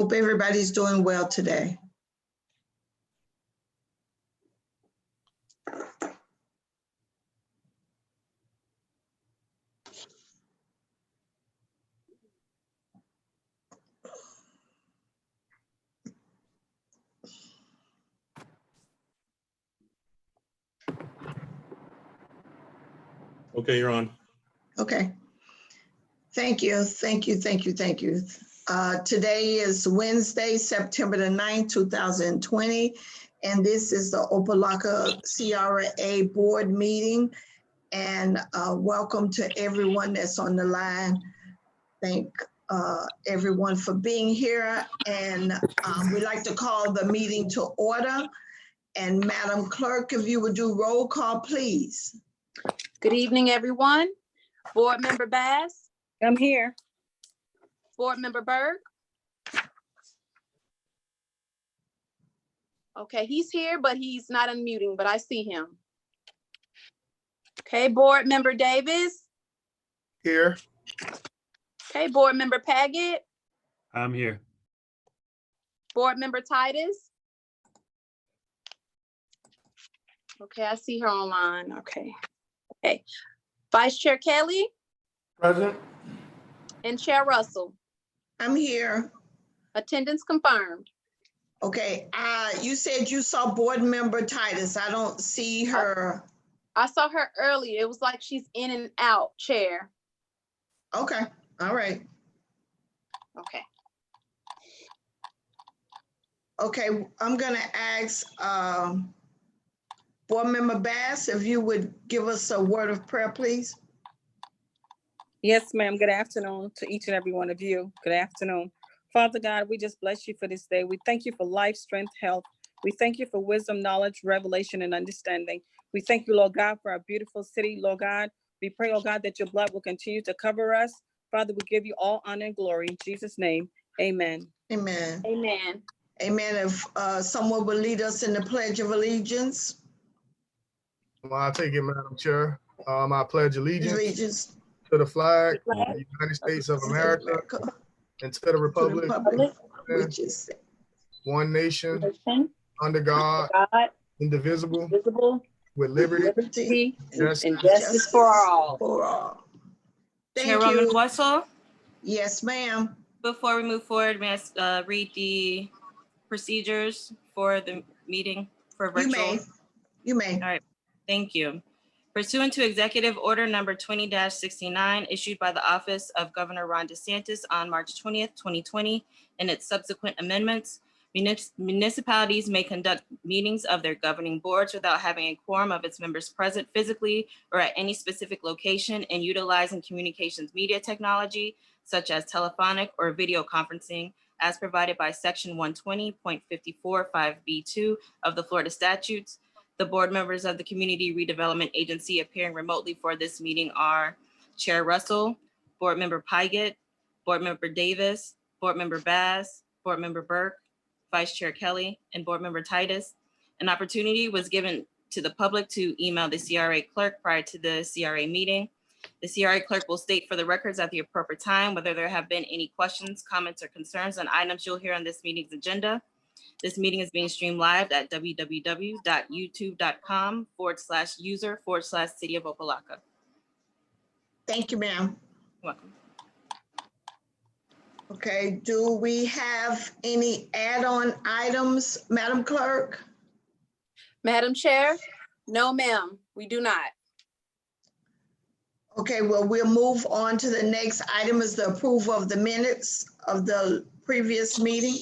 Hope everybody's doing well today. Okay, you're on. Okay. Thank you. Today is Wednesday, September the 9th, 2020, and this is the Opa-locka CRA board meeting. And welcome to everyone that's on the line. Thank everyone for being here. And we'd like to call the meeting to order. And Madam Clerk, if you would do roll call, please. Good evening, everyone. Board Member Bass, I'm here. Board Member Berg. Okay, he's here, but he's not unmuting, but I see him. Okay, Board Member Davis. Here. Okay, Board Member Paget, I'm here. Board Member Titus. Okay, I see her online. Okay. Okay. Vice Chair Kelly Present. and Chair Russell. I'm here. Attendance confirmed. Okay, you said you saw board member Titus. I don't see her. I saw her earlier. It was like she's in and out, Chair. Okay, all right. Okay. Okay, I'm gonna ask board member Bass, if you would give us a word of prayer, please. Yes, ma'am. Good afternoon to each and every one of you. Good afternoon. Father God, we just bless you for this day. We thank you for life, strength, health. We thank you for wisdom, knowledge, revelation, and understanding. We thank you, Lord God, for our beautiful city, Lord God. We pray, oh God, that your blood will continue to cover us. Father, we give you all honor and glory in Jesus' name. Amen. Amen. Amen. Amen. If someone will lead us in the Pledge of Allegiance. Well, I'll take it, Madam Chair. I pledge allegiance Allegiance. to the flag The of flag the United States of America and to the To the republic, republic, which is one nation, Nation, under God, God, indivisible, visible, with liberty. liberty, Justice. and justice for all. For all. Thank Chairwoman you. Wessel, Yes, ma'am. before we move forward, may I read the procedures for the meeting for You virtual? may. You may. All right, thank you. Pursuant to Executive Order Number 20-69, issued by the Office of Governor Ron DeSantis on March 20th, 2020, and its subsequent amendments, municipalities may conduct meetings of their governing boards without having a quorum of its members present physically or at any specific location and utilizing communications media technology such as telephonic or video conferencing as provided by Section 120.545B2 of the Florida statutes. The board members of the Community Redevelopment Agency appearing remotely for this meeting are Chair Russell, Board Member Pygott, Board Member Davis, Board Member Bass, Board Member Burke, Vice Chair Kelly, and Board Member Titus. An opportunity was given to the public to email the CRA clerk prior to the CRA meeting. The CRA clerk will state for the records at the appropriate time whether there have been any questions, comments, or concerns on items you'll hear on this meeting's agenda. This meeting is being streamed live at www.youtube.com/user/City of Opa-locka. Thank you, ma'am. Welcome. Okay, do we have any add-on items, Madam Clerk? Madam Chair? No, ma'am, we do not. Okay, well, we'll move on to the next item is the approval of the minutes of the previous meeting.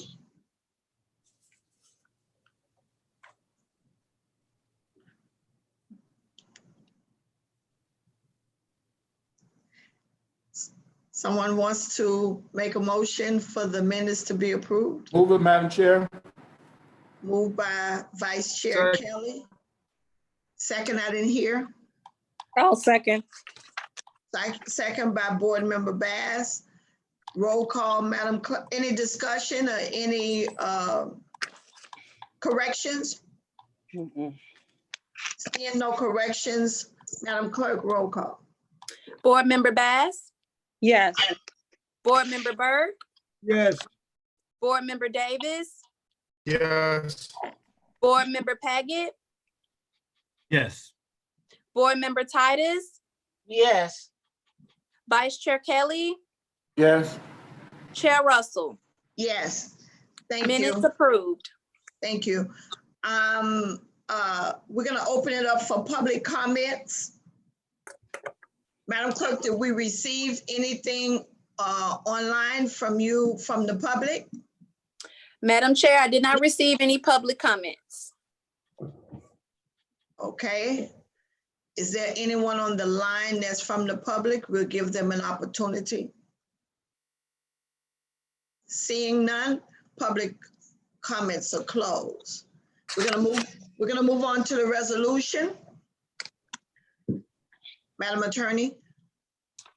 Someone wants to make a motion for the minutes to be approved? Move it, Madam Chair. Moved by Vice Chair Kelly. Second, I didn't hear. I'll second. Second by Board Member Bass. Roll call, Madam Clerk. Any discussion or any corrections? Seeing no corrections, Madam Clerk, roll call. Board Member Bass, Yes. Board Member Berg, Yes. Board Member Davis, Yes. Board Member Paget, Yes. Board Member Titus, Yes. Vice Chair Kelly, Yes. Chair Russell. Yes, thank Minutes you, approved. thank you. We're gonna open it up for public comments. Madam Clerk, did we receive anything online from you, from the public? Madam Chair, I did not receive any public comments. Okay. Is there anyone on the line that's from the public? We'll give them an opportunity. Seeing none, public comments are closed. We're gonna move on to the resolution. Madam Attorney,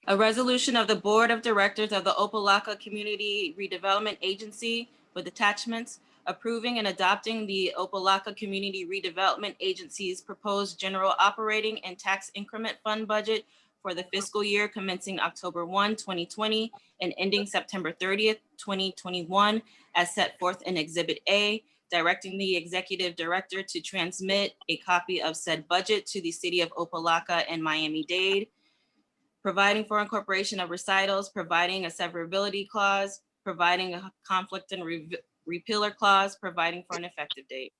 A resolution of the Board of Directors of the Opa-locka Community Redevelopment Agency with attachments approving and adopting the Opa-locka Community Redevelopment Agency's proposed general operating and tax increment fund budget for the fiscal year commencing October 1, 2020 and ending September 30th, 2021, as set forth in Exhibit A, directing the Executive Director to transmit a copy of said budget to the City of Opa-locka and Miami-Dade, providing for incorporation of recitals, providing a severability clause, providing a conflict and repealer clause, providing for an effective date.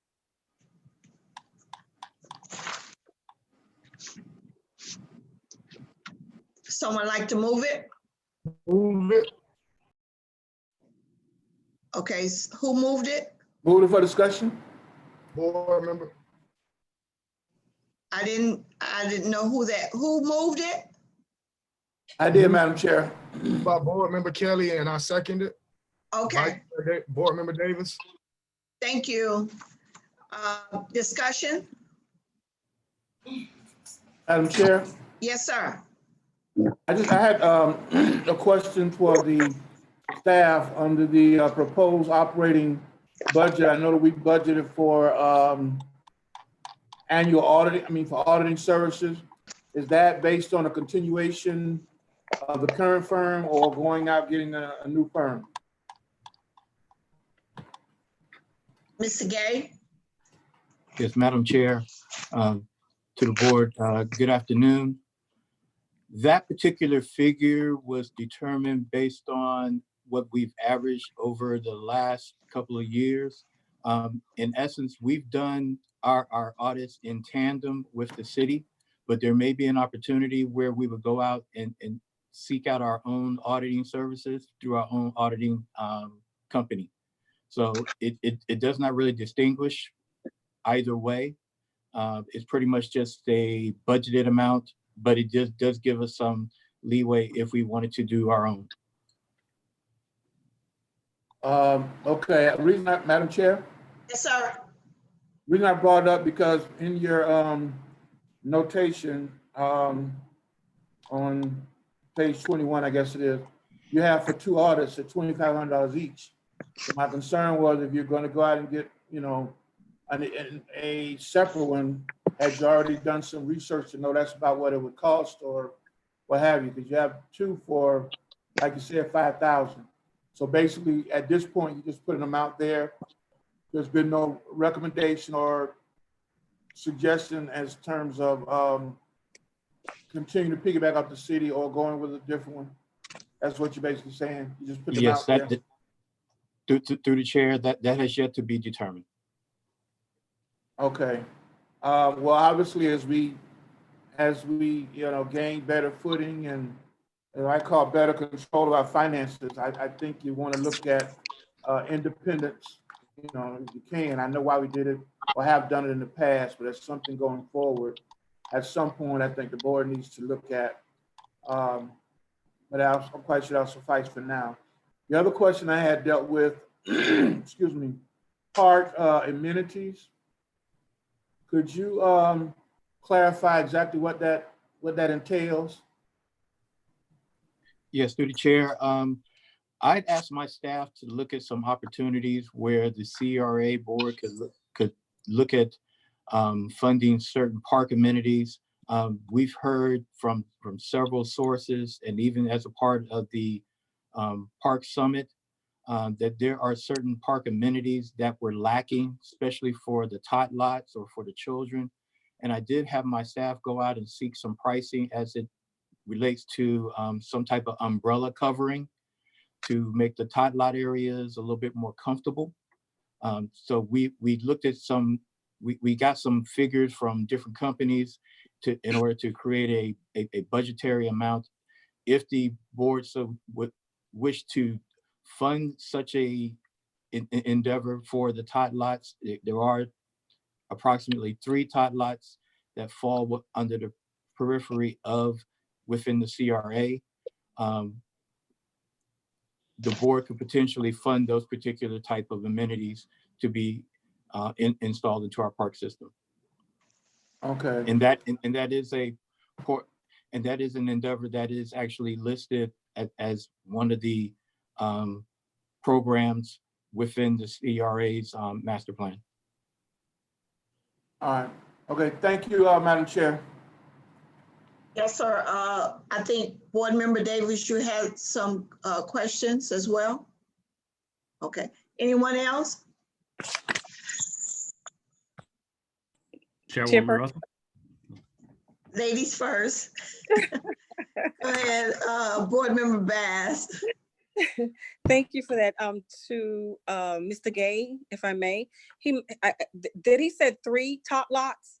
someone like to move it? Move it. Okay, who moved it? Move it for discussion? Board member. I didn't know who moved it? I did, Madam Chair. By Board Member Kelly, and I second it. Okay, Board Member Davis. thank you. Discussion? Madam Chair, Yes, sir. I had a question for the staff under the proposed operating budget. I know that we budgeted for annual auditing, for auditing services. Is that based on a continuation of the current firm or going out getting a new firm? Mr. Gay? Yes, Madam Chair, to the board, good afternoon. That particular figure was determined based on what we've averaged over the last couple of years. In essence, we've done our audits in tandem with the city, but there may be an opportunity where we would go out and seek out our own auditing services through our own auditing company. So it does not really distinguish either way. It's pretty much just a budgeted amount, but it just does give us some leeway if we wanted to do our own. Okay, Madam Chair? Yes, sir. Reason I brought it up because in your notation on page 21, I guess it is, you have for 2 audits at $2,500 each. So my concern was if you're going to go out and get, a separate one, had you already done some research to know that's about what it would cost or what have you? Because you have 2 for, like you said, $5,000. So basically, at this point, you just put an amount there. There's been no recommendation or suggestion as terms of continuing to piggyback off the city or going with a different one. That's what you're basically saying. You just put them out there. Through the chair, that has yet to be determined. Okay. Well, obviously, as we gain better footing and I call better control of our finances, I think you want to look at independence. If you can. I know why we did it or have done it in the past, but it's something going forward. At some point, I think the board needs to look at. But I'm quite sure that'll suffice for now. The other question I had dealt with, excuse me, park amenities. Could you clarify exactly what that entails? Yes, through the chair. I'd asked my staff to look at some opportunities where the CRA board could look at funding certain park amenities. We've heard from several sources, and even as a part of the Park Summit, that there are certain park amenities that were lacking, especially for the tot lots or for the children. And I did have my staff go out and seek some pricing as it relates to some type of umbrella covering to make the tot lot areas a little bit more comfortable. So we looked at we got some figures from different companies in order to create a budgetary amount. If the board so would wish to fund such a endeavor for the tot lots, there are approximately 3 tot lots that fall under the periphery of within the CRA. The board could potentially fund those particular type of amenities to be installed into our park system. Okay. And that is an endeavor that is actually listed as one of the programs within the CRA's master plan. All right. Okay. Thank you, Madam Chair. Yes, sir. I think Board Member Davis, you had some questions as well. Okay. Anyone else? Chairwoman Russell. Ladies first. Go ahead, Board Member Bass. Thank you for that. To Mr. Gay, if I may, did he said 3 tot lots?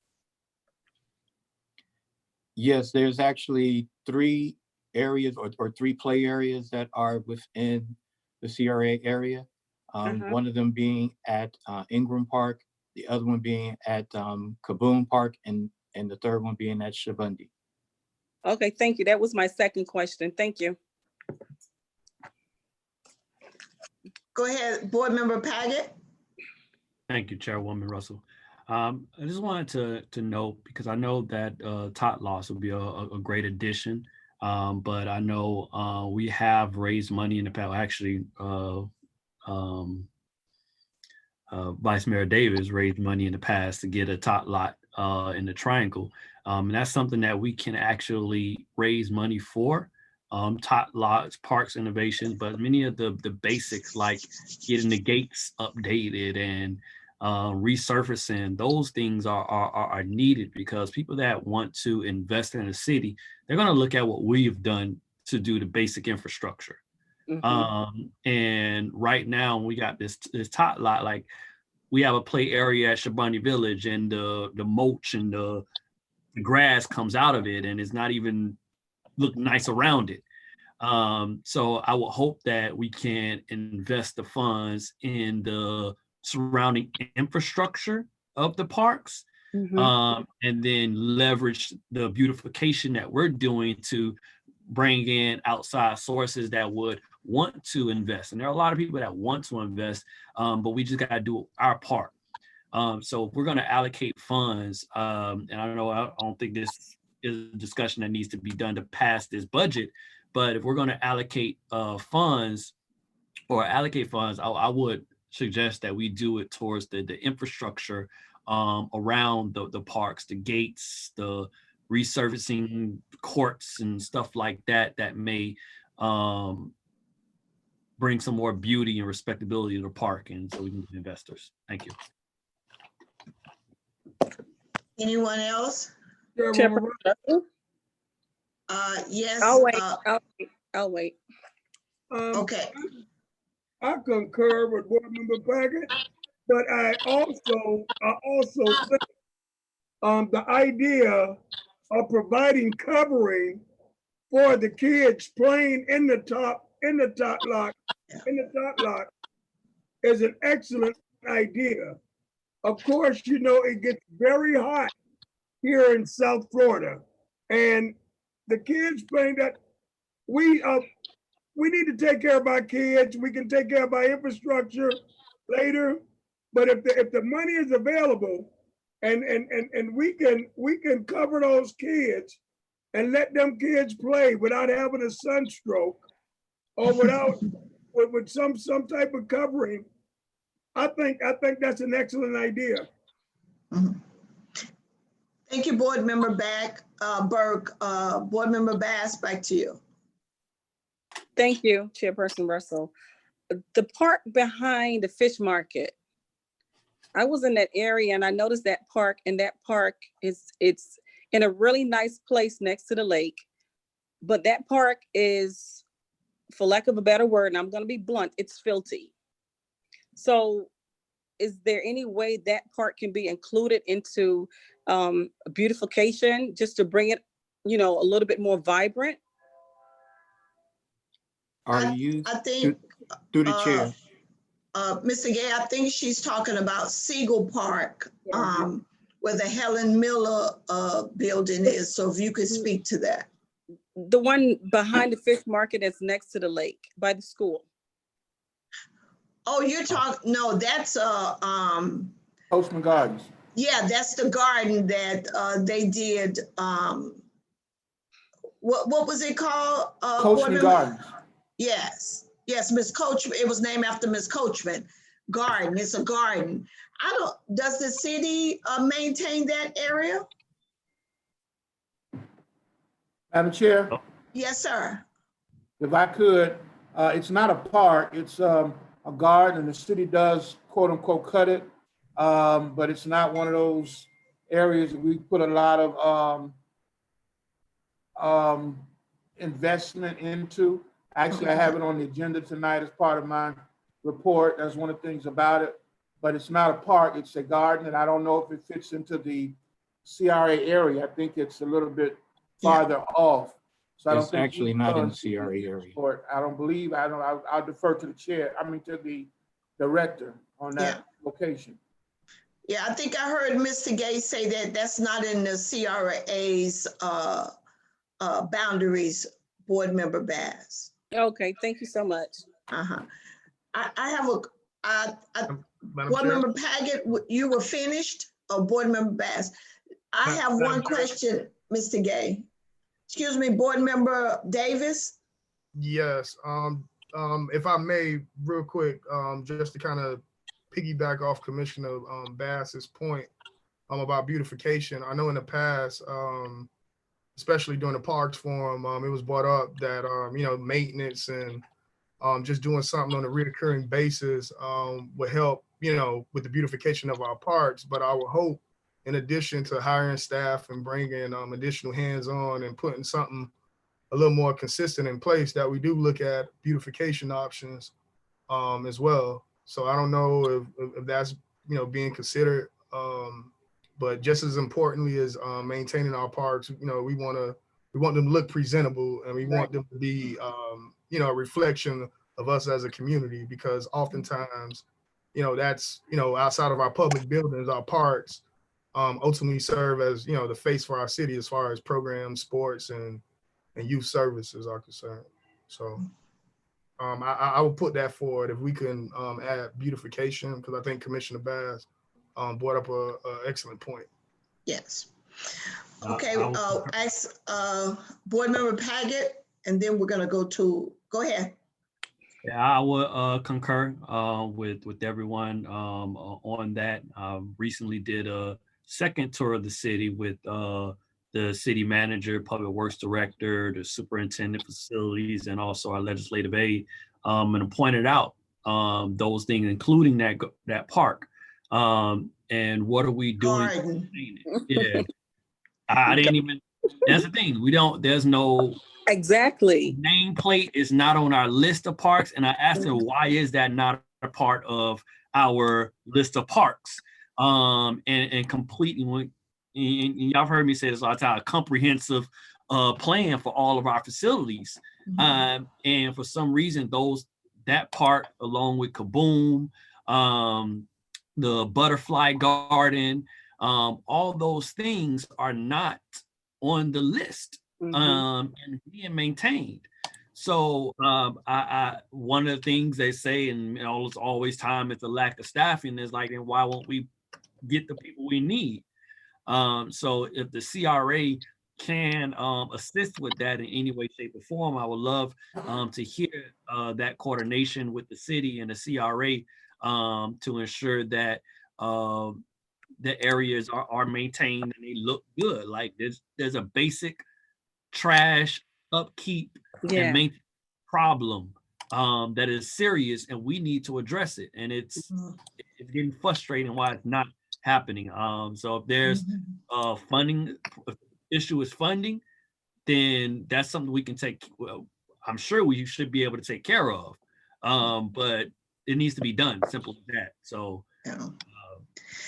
Yes, there's actually 3 areas or 3 play areas that are within the CRA area. One of them being at Ingram Park, the other one being at Kaboom Park, and the third one being at Shabundi. Okay, thank you. That was my second question. Thank you. Go ahead, Board Member Paget. Thank you, Chairwoman Russell. I just wanted to note, because I know that tot loss will be a great addition, but I know we have raised money in the past. Actually, Vice Mayor Davis raised money in the past to get a tot lot in the triangle. And that's something that we can actually raise money for. Tot lots, parks innovations, but many of the basics like getting the gates updated and resurfacing, those things are needed, because people that want to invest in a city, they're going to look at what we have done to do the basic infrastructure. And right now we got this tot lot, like we have a play area at Shabundi Village, and the mulch and the grass comes out of it and it's not even look nice around it. So I will hope that we can invest the funds in the surrounding infrastructure of the parks, and then leverage the beautification that we're doing to bring in outside sources that would want to invest. And there are a lot of people that want to invest, but we just got to do our part. So if we're going to allocate funds, and I don't think this is a discussion that needs to be done to pass this budget, but if we're going to allocate funds, I would suggest that we do it towards the infrastructure around the parks, the gates, the resurfacing courts and stuff like that, that may bring some more beauty and respectability to the park, and so we can get investors. Thank you. Anyone else? Chairperson Russell? Yes. I'll wait. Okay. I concur with Board Member Paget, but I also think the idea of providing covering for the kids playing in the top lot is an excellent idea. Of course, you know, it gets very hot here in South Florida, and the kids playing that, we need to take care of our kids. We can take care of our infrastructure later, but if the money is available, and we can cover those kids and let them kids play without having a sunstroke or with some type of covering, I think that's an excellent idea. Thank you, Board Member Burke. Board Member Bass, back to you. Thank you, Chairperson Russell. the park behind the fish market. I was in that area and I noticed that park, and that park it's in a really nice place next to the lake. But that park is, for lack of a better word, and I'm going to be blunt, it's filthy. So is there any way that park can be included into beautification, just to bring it, you know, a little bit more vibrant? Are you, I think, through the chair, Mr. Gay, I think she's talking about Siegel Park, Yeah. where the Helen Miller building is. So if you could speak to that. The one behind the fish market that's next to the lake by the school. Oh, you're talking, no, that's Postman Gardens. yeah, that's the garden that they did. What was it called? Board Coachman member? Gardens. Yes, yes, Miss Coachman. It was named after Miss Coachman. Garden. It's a garden. Does the city maintain that area? Madam Chair, Yes, sir. if I could, it's not a park, it's a garden, and the city does quote unquote cut it. But it's not one of those areas that we put a lot of investment into. Actually, I have it on the agenda tonight as part of my report. That's one of the things about it. But it's not a park, it's a garden, and I don't know if it fits into the CRA area. I think it's a little bit farther off. So I don't it's think actually not in the CRA area. I don't believe, I'll defer to the chair, to the director on that location. Yeah, I think I heard Mr. Gay say that that's not in the CRA's boundaries, Board Member Bass. Okay, thank you so much. Uh-huh. I have Madam Board Chair? Member Paget, you were finished, or Board Member Bass? I have Madam one Chair? question, Mr. Gay. Excuse me, Board Member Davis? Yes, if I may, real quick, just to kind of piggyback off Commissioner Bass's point about beautification. I know in the past, especially during the Parks Forum, it was brought up that maintenance and just doing something on a reoccurring basis would help, with the beautification of our parks. But I would hope, in addition to hiring staff and bringing additional hands-on and putting something a little more consistent in place, that we do look at beautification options as well. So I don't know if that's being considered, but just as importantly as maintaining our parks, we want them to look presentable, and we want them to be a reflection of us as a community, because oftentimes that's outside of our public buildings, our parks ultimately serve as the face for our city as far as programs, sports, and youth services are concerned. So I would put that forward if we can add beautification, because I think Commissioner Bass brought up a excellent point. Yes. Okay, Board Member Paget, and then we're gonna go ahead. Yeah, I would concur with everyone on that. Recently did a second tour of the city with the city manager, public works director, the superintendent facilities, and also our legislative aide, and pointed out those things, including that park. And what are we doing? Garden. Yeah, I didn't even. That's the thing. There's no Exactly. nameplate is not on our list of parks, and I asked her, why is that not a part of our list of parks? And completely, and y'all heard me say this all the time, a comprehensive plan for all of our facilities. And for some reason, that part, along with Kaboom, the Butterfly Garden, all those things are not on the list. And being maintained. So I one of the things they say, and it's always time, is the lack of staffing. Is like, then why won't we get the people we need? So if the CRA can assist with that in any way, shape, or form, I would love to hear that coordination with the city and the CRA to ensure that the areas are maintained and they look good. Like there's a basic trash upkeep and maintenance problem that is serious, and we need to address it. And it's getting frustrating why it's not happening. So if there's funding, if the issue is funding, then that's something we can take. Well, I'm sure we should be able to take care of, but it needs to be done. Simple as that. So,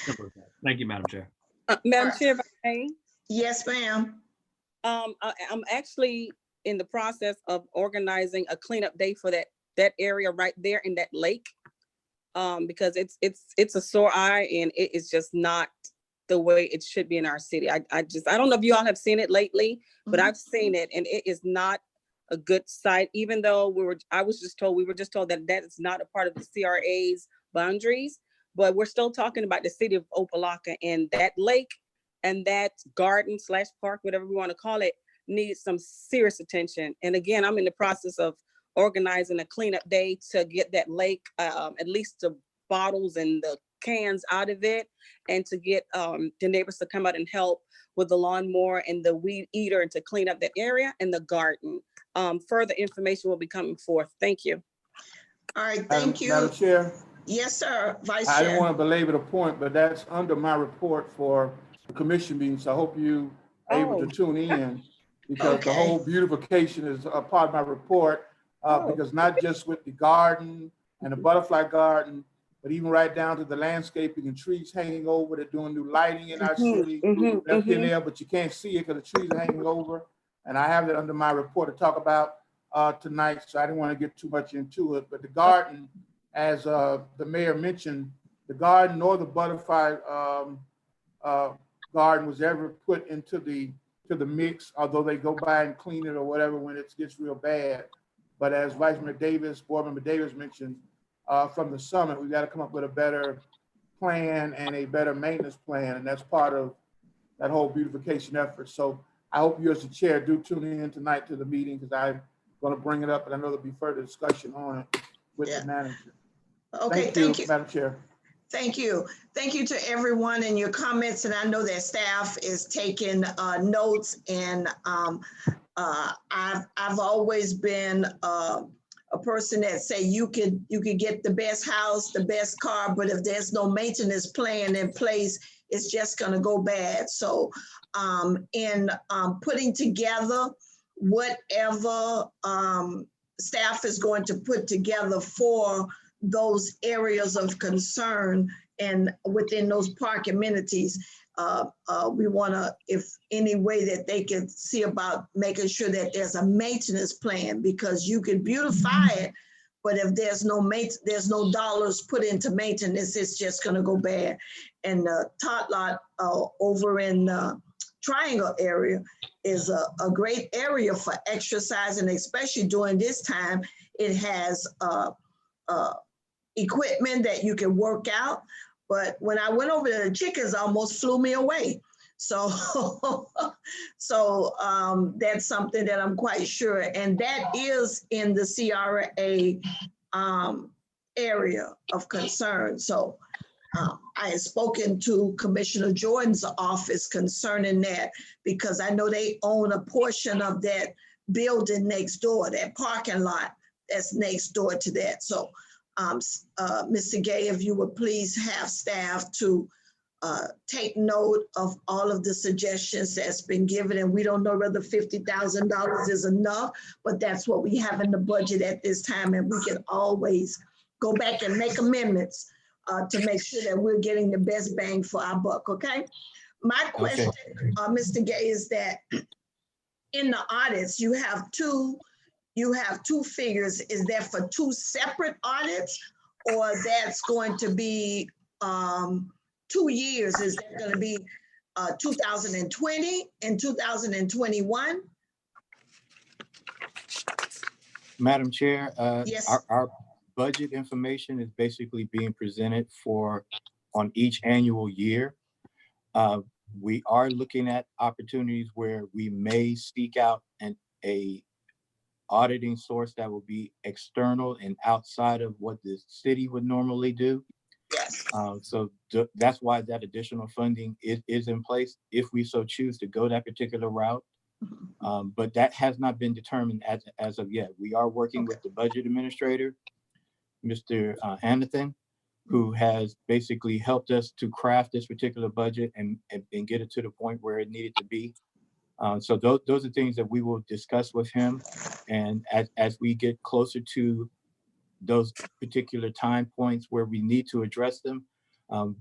simple as that. Thank you, Madam Chair. Madam Chair, if I may? Yes, ma'am. I'm actually in the process of organizing a cleanup day for that area right there in that lake. Because it's a sore eye, and it is just not the way it should be in our city. I don't know if you all have seen it lately, but I've seen it, and it is not a good sight, even though we were just told that that is not a part of the CRA's boundaries, but we're still talking about the city of Opa-locka, and that lake and that garden / park, whatever we want to call it, needs some serious attention. And again, I'm in the process of organizing a cleanup day to get that lake, at least the bottles and the cans out of it, and to get the neighbors to come out and help with the lawnmower and the weed eater, and to clean up that area and the garden. Further information will be coming forth. Thank you. All right, thank you. Madam Chair, Yes, sir, Vice I didn't Chair. want to belabor the point, but that's under my report for the commission meeting. So I hope you are able to tune in, because the whole beautification is a part of my report. Because not just with the garden and the butterfly garden, but even right down to the landscaping and trees hanging over. They're doing new lighting in our city. They're in there, but you can't see it because the trees are hanging over. And I have that under my report to talk about tonight, so I didn't want to get too much into it. But the garden, as the mayor mentioned, the garden or the butterfly garden was ever put into the mix, although they go by and clean it or whatever when it gets real bad. But as Board Member Davis mentioned, from the summit, we got to come up with a better plan and a better maintenance plan. And that's part of that whole beautification effort. So I hope you as the chair do tune in tonight to the meeting, because I'm going to bring it up, and I know there'll be further discussion on it with the manager. Okay, Thank you, Madam Chair. Thank you. Thank you to everyone in your comments. And I know that staff is taking notes, and I've always been a person that say you could get the best house, the best car, but if there's no maintenance plan in place, it's just going to go bad. So in putting together whatever staff is going to put together for those areas of concern and within those park amenities, we want to, if any way that they can see about making sure that there's a maintenance plan, because you can beautify it, but if there's no dollars put into maintenance, it's just going to go bad. And the tot lot over in the Triangle area is a great area for exercise, and especially during this time, it has equipment that you can work out. But when I went over there, the chickens almost flew me away. So, that's something that I'm quite sure, and that is in the CRA area of concern. So I have spoken to Commissioner Jordan's office concerning that, because I know they own a portion of that building next door, that parking lot that's next door to that. So Mr. Gay, if you would please have staff to take note of all of the suggestions that's been given. And we don't know whether $50,000 is enough, but that's what we have in the budget at this time. And we can always go back and make amendments to make sure that we're getting the best bang for our buck, okay? My question, Mr. Gay, is that in the audits, you have two figures. Is that for two separate audits, or that's going to be 2 years? Is that going to be 2020 and 2021? Madam Chair, Yes. our budget information is basically being presented on each annual year. We are looking at opportunities where we may seek out a auditing source that will be external and outside of what the city would normally do. Yes. So that's why that additional funding is in place, if we so choose to go that particular route. But that has not been determined as of yet. We are working with the budget administrator, Mr. Anathan, who has basically helped us to craft this particular budget and get it to the point where it needed to be. So those are things that we will discuss with him. And as we get closer to those particular time points where we need to address them,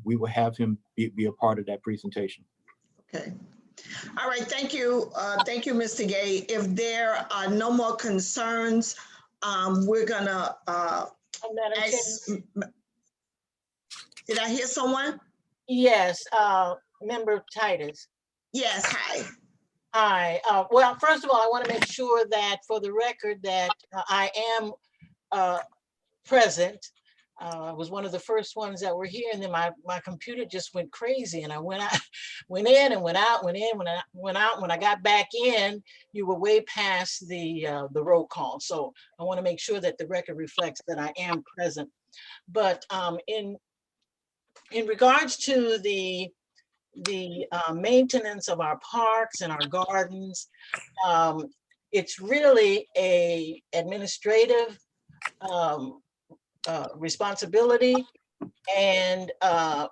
we will have him be a part of that presentation. Okay. All right, thank you. Thank you, Mr. Gay. If there are no more concerns, we're gonna Madam Chair, ask, did I hear someone? yes, Member Titus. Yes, hi. Hi. Well, first of all, I want to make sure that for the record that I am present. I was one of the first ones that were here, and then my computer just went crazy, and I went out, went in and went out, went in, went out. When I got back in, you were way past the roll call. So I want to make sure that the record reflects that I am present. But in regards to the maintenance of our parks and our gardens, it's really a administrative responsibility, and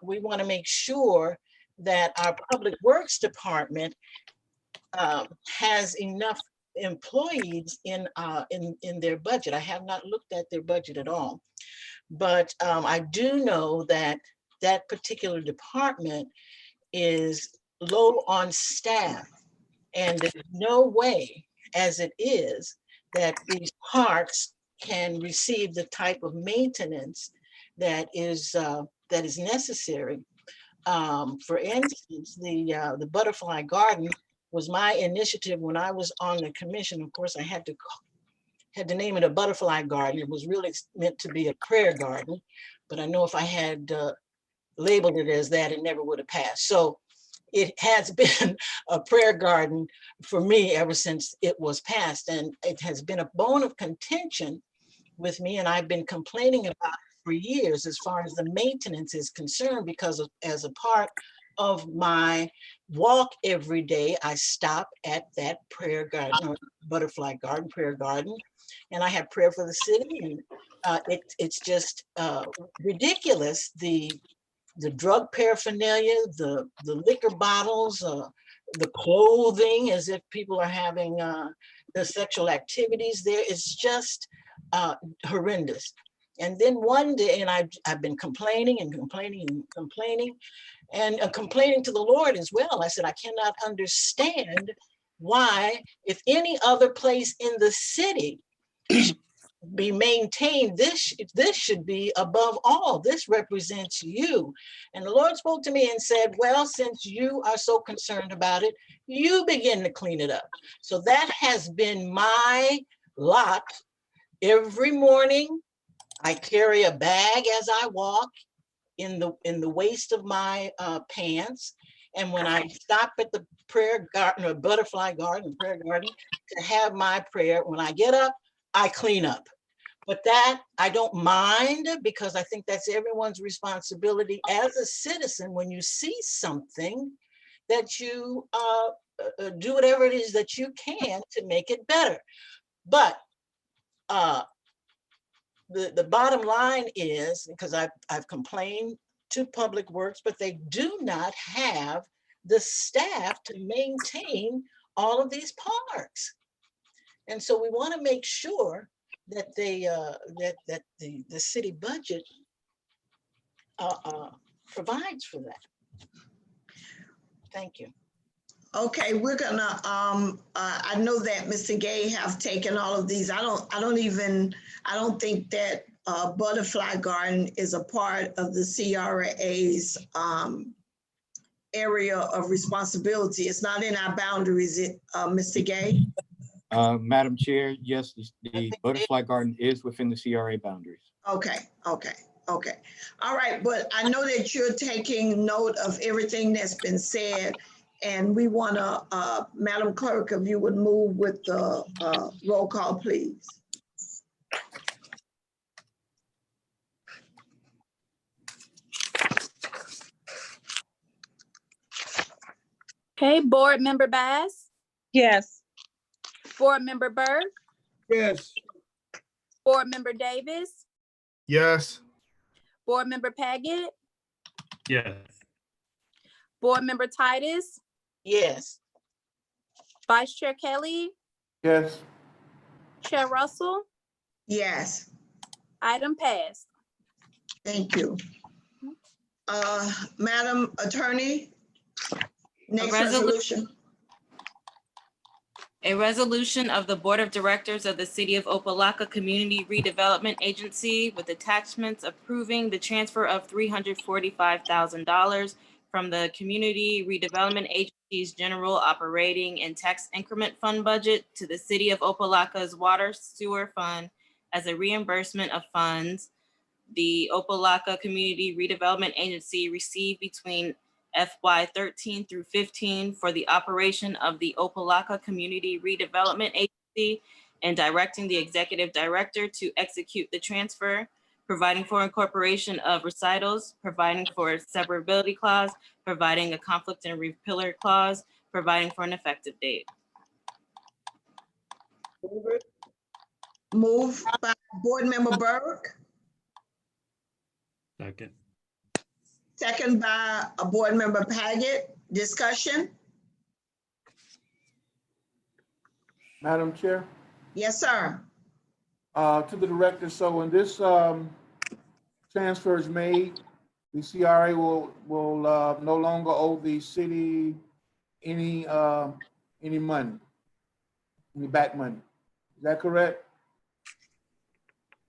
we want to make sure that our Public Works Department has enough employees in their budget. I have not looked at their budget at all, but I do know that that particular department is low on staff, and there's no way, as it is, that these parks can receive the type of maintenance that is necessary. For instance, the butterfly garden was my initiative when I was on the commission. Of course, I had to name it a butterfly garden. It was really meant to be a prayer garden, but I know if I had labeled it as that, it never would have passed. So it has been a prayer garden for me ever since it was passed, and it has been a bone of contention with me, and I've been complaining about it for years as far as the maintenance is concerned, because as a part of my walk every day, I stop at that prayer garden or butterfly garden, prayer garden, and I have prayer for the city, and it's just ridiculous. The drug paraphernalia, the liquor bottles, the clothing, as if people are having the sexual activities there. It's just horrendous. And then one day, and I've been complaining and complaining and complaining, and complaining to the Lord as well. I said, I cannot understand why, if any other place in the city be maintained, this should be above all. This represents you. And the Lord spoke to me and said, well, since you are so concerned about it, you begin to clean it up. So that has been my lot. Every morning I carry a bag as I walk in the waist of my pants. And when I stop at the prayer garden or butterfly garden, prayer garden, to have my prayer, when I get up, I clean up. But that I don't mind, because I think that's everyone's responsibility as a citizen. When you see something, that you do whatever it is that you can to make it better. But the bottom line is, because I've complained to Public Works, but they do not have the staff to maintain all of these parks. And so we want to make sure that they that the city budget provides for that. Thank you. Okay, we're gonna, I know that Mr. Gay have taken all of these. I don't think that Butterfly Garden is a part of the CRA's area of responsibility. It's not in our boundaries, Mr. Gay? Madam Chair, yes, the Butterfly Garden is within the CRA boundaries. Okay. All right, but I know that you're taking note of everything that's been said, and we want to, Madam Clerk, if you would move with the roll call, please. Okay, Board Member Bass, Yes. Board Member Byrd, Yes. Board Member Davis, Yes. Board Member Paget, Yes. Board Member Titus, Yes. Vice Chair Kelly, Yes. Chair Russell, Yes, item passed. thank you. Madam Attorney, next resolution. A resolution of the Board of Directors of the City of Opa-locka Community Redevelopment Agency with attachments approving the transfer of $345,000 from the Community Redevelopment Agency's General Operating and Tax Increment Fund budget to the City of Opa-locka's Water Sewer Fund as a reimbursement of funds the Opa-locka Community Redevelopment Agency received between FY 13 through 15 for the operation of the Opa-locka Community Redevelopment Agency and directing the executive director to execute the transfer, providing for incorporation of recitals, providing for a severability clause, providing a conflict and repealer clause, providing for an effective date. Move it. Moved by Board Member Burke, Second. second by a Board Member Paget. Discussion? Madam Chair, Yes, sir. to the director, so when this transfer is made, the CRA will no longer owe the city any money, any back money. Is that correct?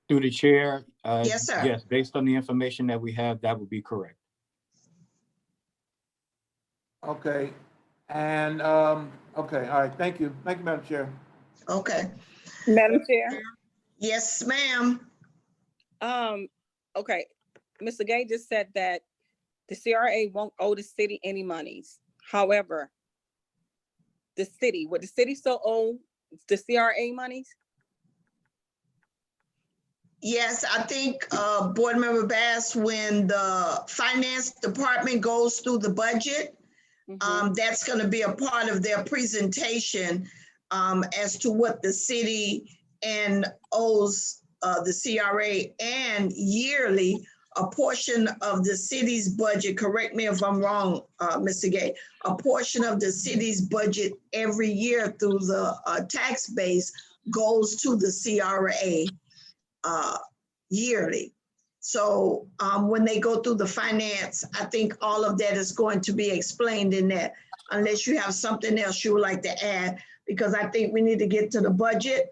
Through the chair. Yes, sir. Yes, based on the information that we have, that would be correct. Okay, and, okay, all right, thank you. Thank you, Madam Chair. Okay. Madam Chair. Yes, ma'am. Okay, Mr. Gay just said that the CRA won't owe the city any monies. However, would the city still owe the CRA monies? Yes, I think, Board Member Bass, when the finance department goes through the budget, that's gonna be a part of their presentation, as to what the city and owes, the CRA, and yearly, a portion of the city's budget, correct me if I'm wrong, Mr. Gay, a portion of the city's budget every year through the, tax base goes to the CRA, yearly. So when they go through the finance, I think all of that is going to be explained in that, unless you have something else you would like to add, because I think we need to get to the budget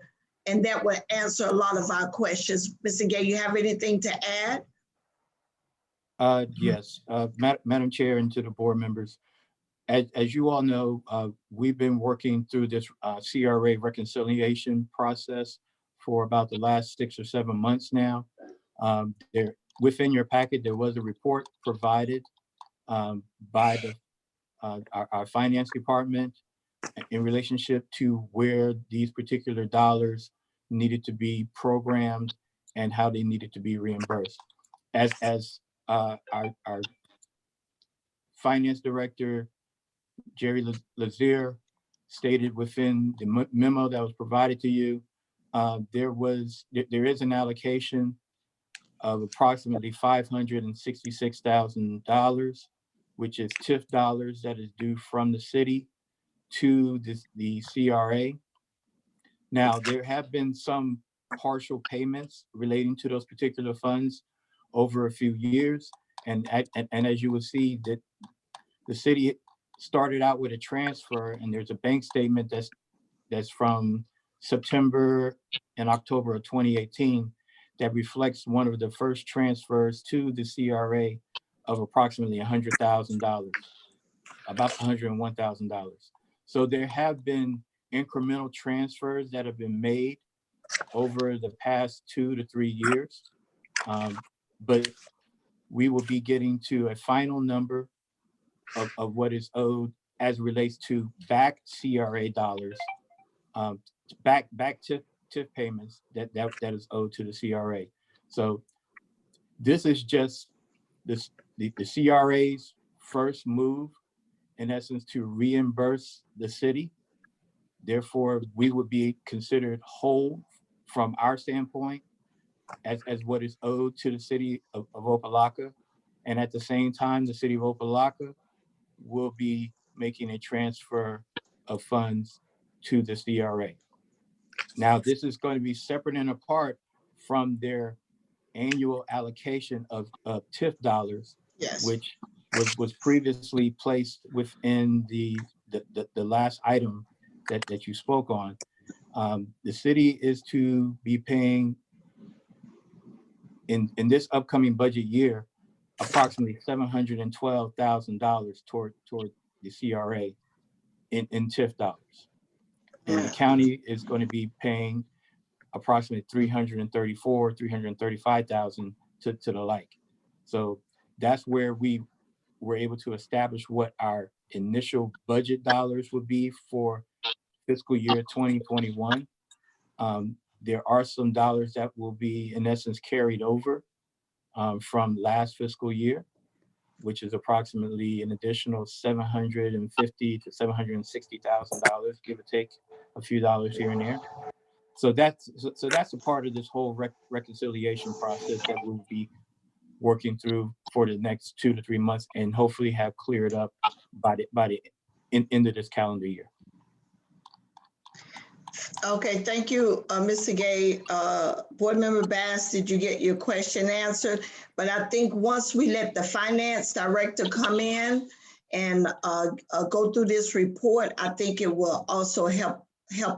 and that will answer a lot of our questions. Mr. Gay, you have anything to add? Yes, Madam Chair and to the board members, as you all know, we've been working through this CRA reconciliation process for about the last 6 or 7 months now. There, within your packet, there was a report provided by our finance department in relationship to where these particular dollars needed to be programmed and how they needed to be reimbursed. As our finance director, Jerry Lazier, stated within the memo that was provided to you, there is an allocation of approximately $566,000, which is TIF dollars that is due from the city to the CRA. Now, there have been some partial payments relating to those particular funds over a few years. And as you will see, that the city started out with a transfer, and there's a bank statement that's from September and October of 2018 that reflects one of the first transfers to the CRA of approximately $100,000, about $101,000. So there have been incremental transfers that have been made over the past 2 to 3 years. But we will be getting to a final number of what is owed as it relates to back CRA dollars, back TIF payments that is owed to the CRA. So this is just the CRA's first move, in essence, to reimburse the city Therefore, we would be considered whole from our standpoint as what is owed to the city of Opa-locka. And at the same time, the city of Opa-locka will be making a transfer of funds to the CRA. Now, this is going to be separate and apart from their annual allocation of TIF dollars, Yes. which was previously placed within the last item that you spoke on. The city is to be paying in this upcoming budget year approximately $712,000 toward the CRA in TIF dollars. And the county is going to be paying approximately $335,000 to the like. So that's where we were able to establish what our initial budget dollars would be for fiscal year 2021. There are some dollars that will be in essence carried over from last fiscal year, which is approximately an additional $750,000 to $760,000, give or take a few dollars here and there. So that's a part of this whole reconciliation process that we'll be working through for the next 2 to 3 months, and hopefully have cleared up by the end of this calendar year. Okay, thank you, Mr. Gay. Board Member Bass, did you get your question answered? But I think once we let the finance director come in and go through this report, I think it will also help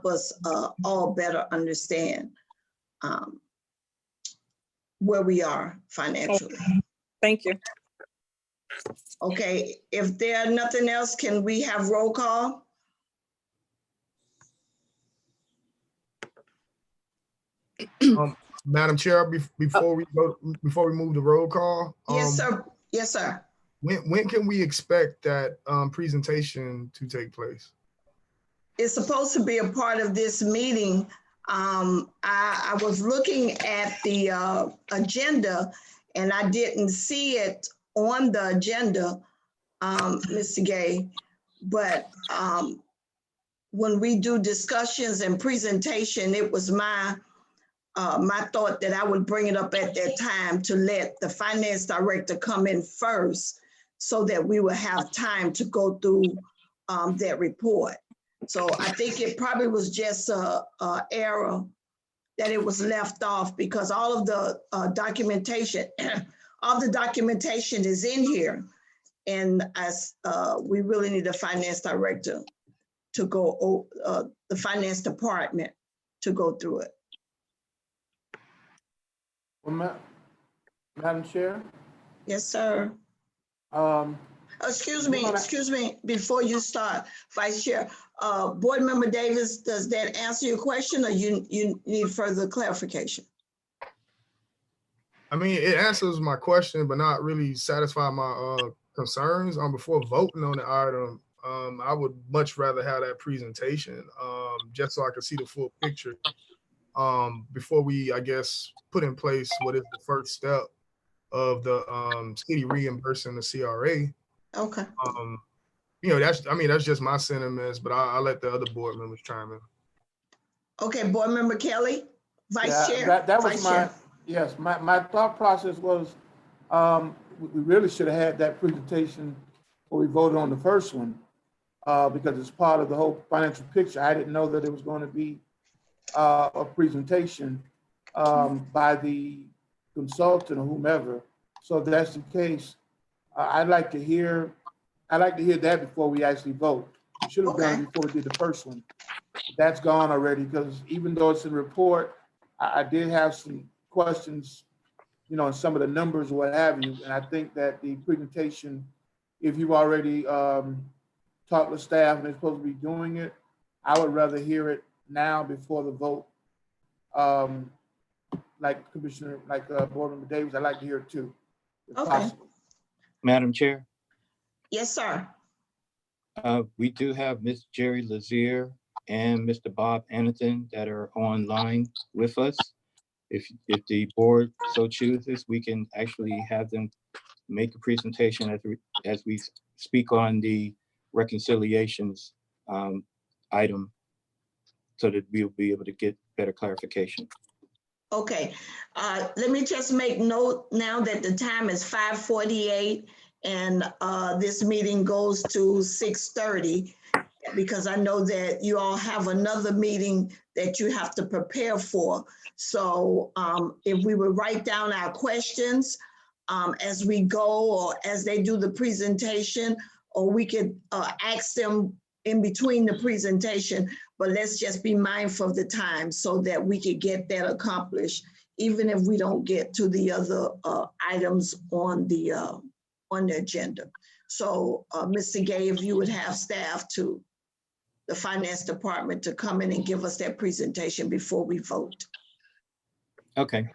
us all better understand where we are financially. Thank you. Okay, if there are nothing else, can we have roll call? Madam Chair, before we move the roll call. Yes, sir. Yes, sir. When can we expect that presentation to take place? It's supposed to be a part of this meeting. I was looking at the agenda and I didn't see it on the agenda, Mr. Gay, but when we do discussions and presentation, it was my thought that I would bring it up at that time to let the finance director come in first so that we will have time to go through that report. So I think it probably was just a error that it was left off, because all of the documentation, all the documentation is in here. And as we really need a finance director to go, the finance department to go through it. Well, Madam Chair? Yes, sir. Excuse me, before you start, Vice Chair, Board Member Davis, does that answer your question, or you need further clarification? I mean, it answers my question, but not really satisfy my concerns. Before voting on the item, I would much rather have that presentation, just so I can see the full picture. Before we, I guess, put in place what is the first step of the city reimbursing the CRA. Okay. That's just my sentiments, but I'll let the other board members chime in. Okay, Board Member Kelly, Vice Chair. That was Vice my Chair. yes. My thought process was we really should have had that presentation before we voted on the first one, because it's part of the whole financial picture. I didn't know that it was going to be a presentation by the consultant or whomever. So if that's the case, I'd like to hear that before we actually vote. We should have done it before we did the first one. That's gone already, because even though it's in report, I did have some questions, and some of the numbers or what have you. And I think that the presentation, if you've already talked to staff and they're supposed to be doing it, I would rather hear it now before the vote. Like Board Member Davis, I'd like to hear it too, if possible. Madam Chair, Yes, sir. we do have Ms. Jerry Lazier and Mr. Bob Anathan that are online with us. If the board so chooses, we can actually have them make a presentation as we speak on the reconciliations item so that we'll be able to get better clarification. Okay, let me just make note now that the time is 5:48 and this meeting goes to 6:30 because I know that you all have another meeting that you have to prepare for. So if we would write down our questions as we go or as they do the presentation, or we could ask them in between the presentation, but let's just be mindful of the time so that we could get that accomplished, even if we don't get to the other items on the agenda. So Mr. Gay, if you would have staff to the finance department to come in and give us that presentation before we vote. Okay.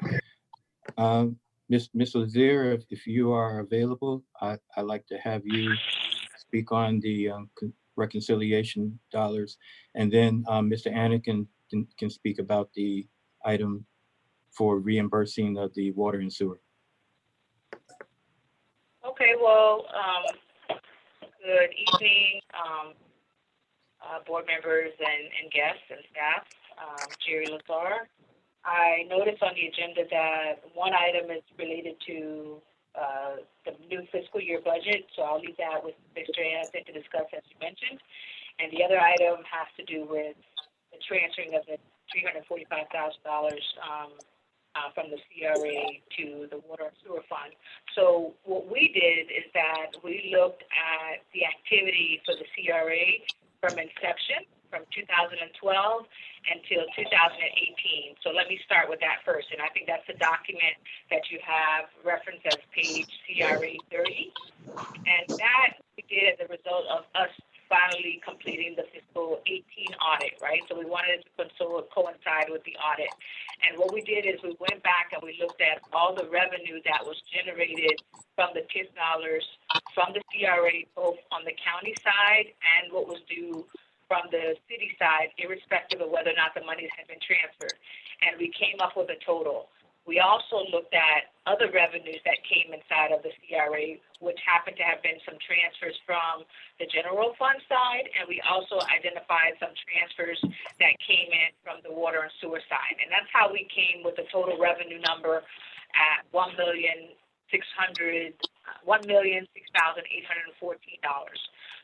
Ms. Lazier, if you are available, I'd like to have you speak on the reconciliation dollars, and then Mr. Anakin can speak about the item for reimbursing of the water and sewer. Okay, well, good evening, board members and guests and staff. Jerry Lazar. I noticed on the agenda that one item is related to the new fiscal year budget, so I'll leave that with Mr. Anderson to discuss, as you mentioned. And the other item has to do with the transferring of the $345,000 from the CRA to the water and sewer fund. So what we did is that we looked at the activity for the CRA from inception, from 2012 until 2018. So let me start with that first. And I think that's the document that you have referenced as page CRA 30. And that we did as a result of us finally completing the fiscal 18 audit, right? So we wanted it to coincide with the audit. And what we did is we went back and we looked at all the revenue that was generated from the TIF dollars from the CRA, both on the county side and what was due from the city side, irrespective of whether or not the monies had been transferred. And we came up with a total. We also looked at other revenues that came inside of the CRA, which happened to have been some transfers from the general fund side, and we also identified some transfers that came in from the water and sewer side. And that's how we came with the total revenue number at $1,608,814.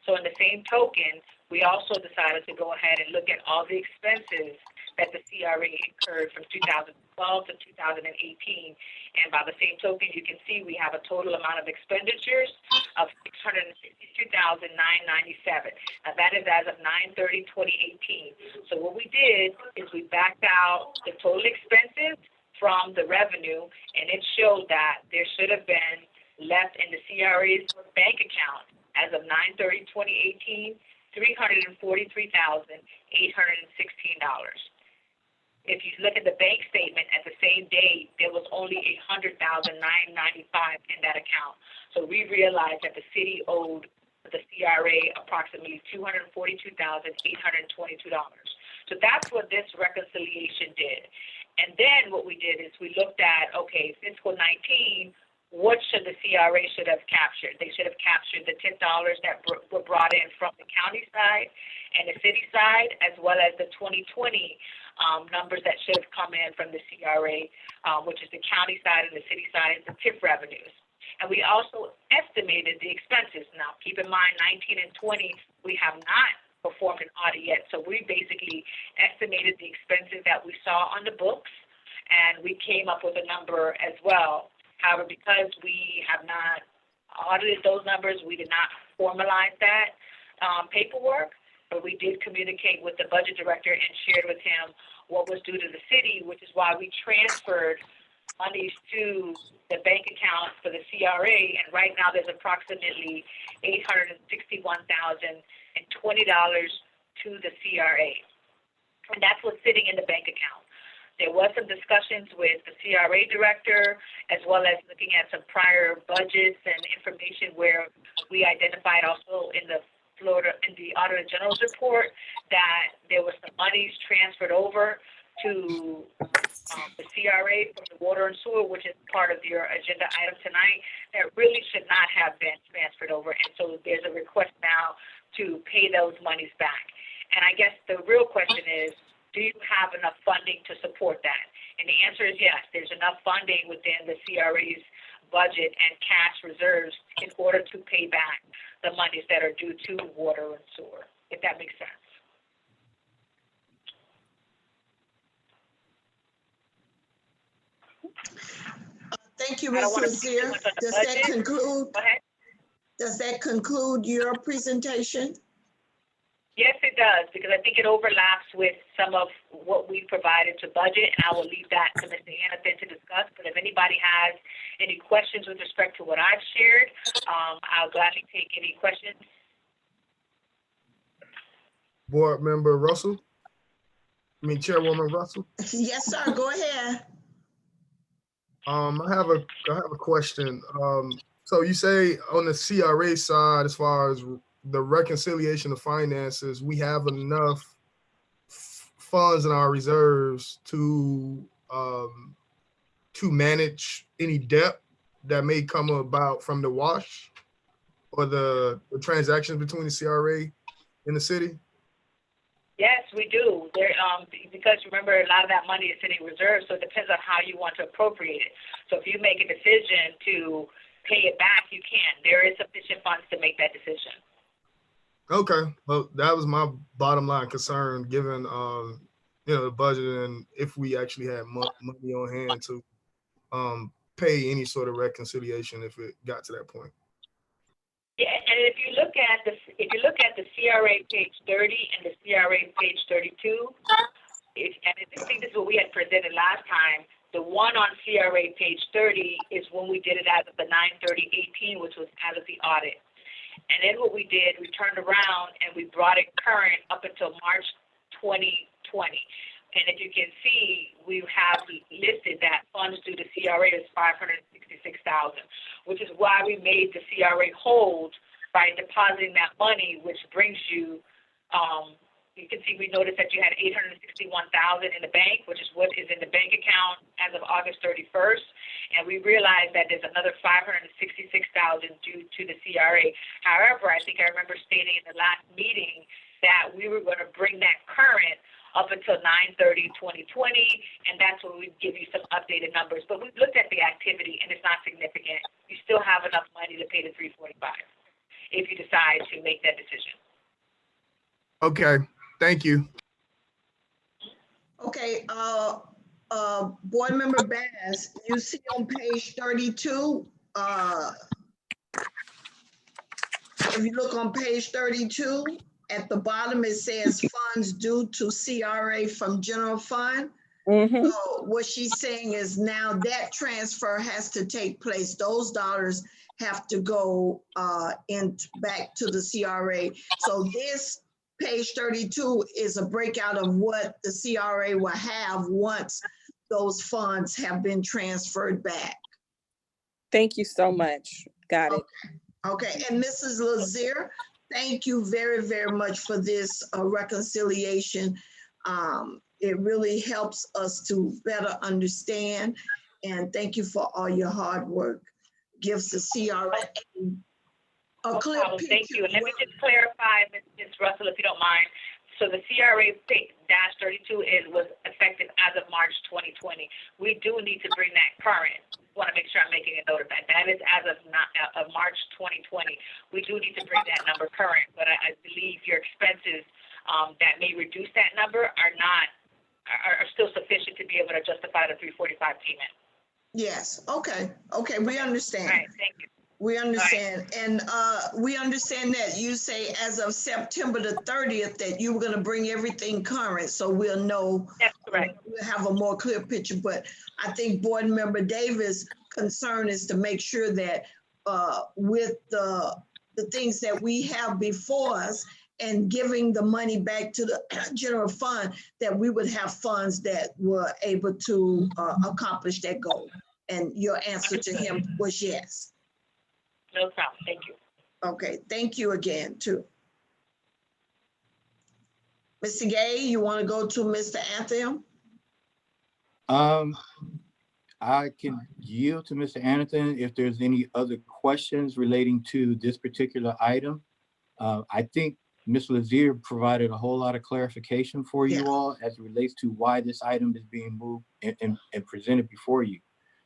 So in the same token, we also decided to go ahead and look at all the expenses that the CRA incurred from 2012 to 2018. And by the same token, you can see we have a total amount of expenditures of $662,997. Now that is as of 9/30/2018. So what we did is we backed out the total expenses from the revenue, and it showed that there should have been left in the CRA's bank account as of 9/30/2018, $343,816. If you look at the bank statement at the same date, there was only $100,995 in that account. So we realized that the city owed the CRA approximately $242,822. So that's what this reconciliation did. And then what we did is we looked at, okay, fiscal 19, what should the CRA should have captured? They should have captured the TIF dollars that were brought in from the county side and the city side, as well as the 2020 numbers that should have come in from the CRA, which is the county side and the city side, the TIF revenues. And we also estimated the expenses. Now, keep in mind, 19 and 20, we have not performed an audit yet. So we basically estimated the expenses that we saw on the books, and we came up with a number as well. However, because we have not audited those numbers, we did not formalize that paperwork, but we did communicate with the budget director and shared with him what was due to the city, which is why we transferred monies to the bank account for the CRA. And right now there's approximately $861,020 to the CRA. And that's what's sitting in the bank account. There was some discussions with the CRA director, as well as looking at some prior budgets and information where we identified also in the Auditor General's report that there was some monies transferred over to the CRA from the water and sewer, which is part of your agenda item tonight, that really should not have been transferred over. And so there's a request now to pay those monies back. And I guess the real question is, do you have enough funding to support that? And the answer is yes, there's enough funding within the CRA's budget and cash reserves in order to pay back the monies that are due to water and sewer, if that makes sense. Thank you, I don't Ms. want to speak too Lazier. much on the Does that budget. conclude? Go ahead. Does that conclude your presentation? Yes, it does, because I think it overlaps with some of what we provided to budget, and I will leave that to Mr. Anathan to discuss. But if anybody has any questions with respect to what I've shared, I'll gladly take any questions. Board Member Russell? I mean, Chairwoman Russell? Yes, sir. Go ahead. I have a question. So you say on the CRA side, as far as the reconciliation of finances, we have enough funds in our reserves to manage any debt that may come about from the wash or the transactions between the CRA and the city? Yes, we do. There, because remember, a lot of that money is sitting in reserve, so it depends on how you want to appropriate it. So if you make a decision to pay it back, you can. There is sufficient funds to make that decision. Okay, well, that was my bottom line concern, given the budget, and if we actually had money on hand to pay any sort of reconciliation if it got to that point. Yeah, and if you look at the CRA page 30 and the CRA page 32, and I think this is what we had presented last time. The one on CRA page 30 is when we did it as of the 9/30/18, which was as of the audit. And then what we did, we turned around and we brought it current up until March 2020. And if you can see, we have listed that funds due to CRA is $566,000, which is why we made the CRA hold by depositing that money, which brings you, you can see we noticed that you had $861,000 in the bank, which is what is in the bank account as of August 31st. And we realized that there's another $566,000 due to the CRA. However, I think I remember stating in the last meeting that we were going to bring that current up until 9/30/2020, and that's when we give you some updated numbers. But we've looked at the activity, and it's not significant. You still have enough money to pay the $345 if you decide to make that decision. Okay, thank you. Okay, Board Member Bass, you see on page 32, if you look on page 32, at the bottom, it says funds due to CRA from general fund. Mhm. So what she's saying is now that transfer has to take place. Those dollars have to go back to the CRA. So this page 32 is a breakout of what the CRA will have once those funds have been transferred back. Thank you so much. Got it. Okay, and Mrs. Lazier, thank you very, very much for this reconciliation. It really helps us to better understand, and thank you for all your hard work. Gives the CRA a clear picture. Thank you. And let me just clarify, Ms. Russell, if you don't mind. So the CRA -32 was effective as of March 2020. We do need to bring that current. Want to make sure I'm making a note of that. That is as of March 2020. We do need to bring that number current, but I believe your expenses that may reduce that number are still sufficient to be able to justify the $345 payment. Yes, okay, we understand. All right, thank you. We understand, and we understand that you say as of September the 30th that you were going to bring everything current, so we'll know. That's correct. We'll have a more clear picture, but I think Board Member Davis' concern is to make sure that with the things that we have before us and giving the money back to the general fund, that we would have funds that were able to accomplish that goal. And your answer to him was yes. No problem. Thank you. Okay, thank you again, too. Mr. Gay, you want to go to Mr. Anthem? I can yield to Mr. Anathan if there's any other questions relating to this particular item. I think Ms. Lazier provided a whole lot of clarification for you Yeah. all as it relates to why this item is being moved and presented before you.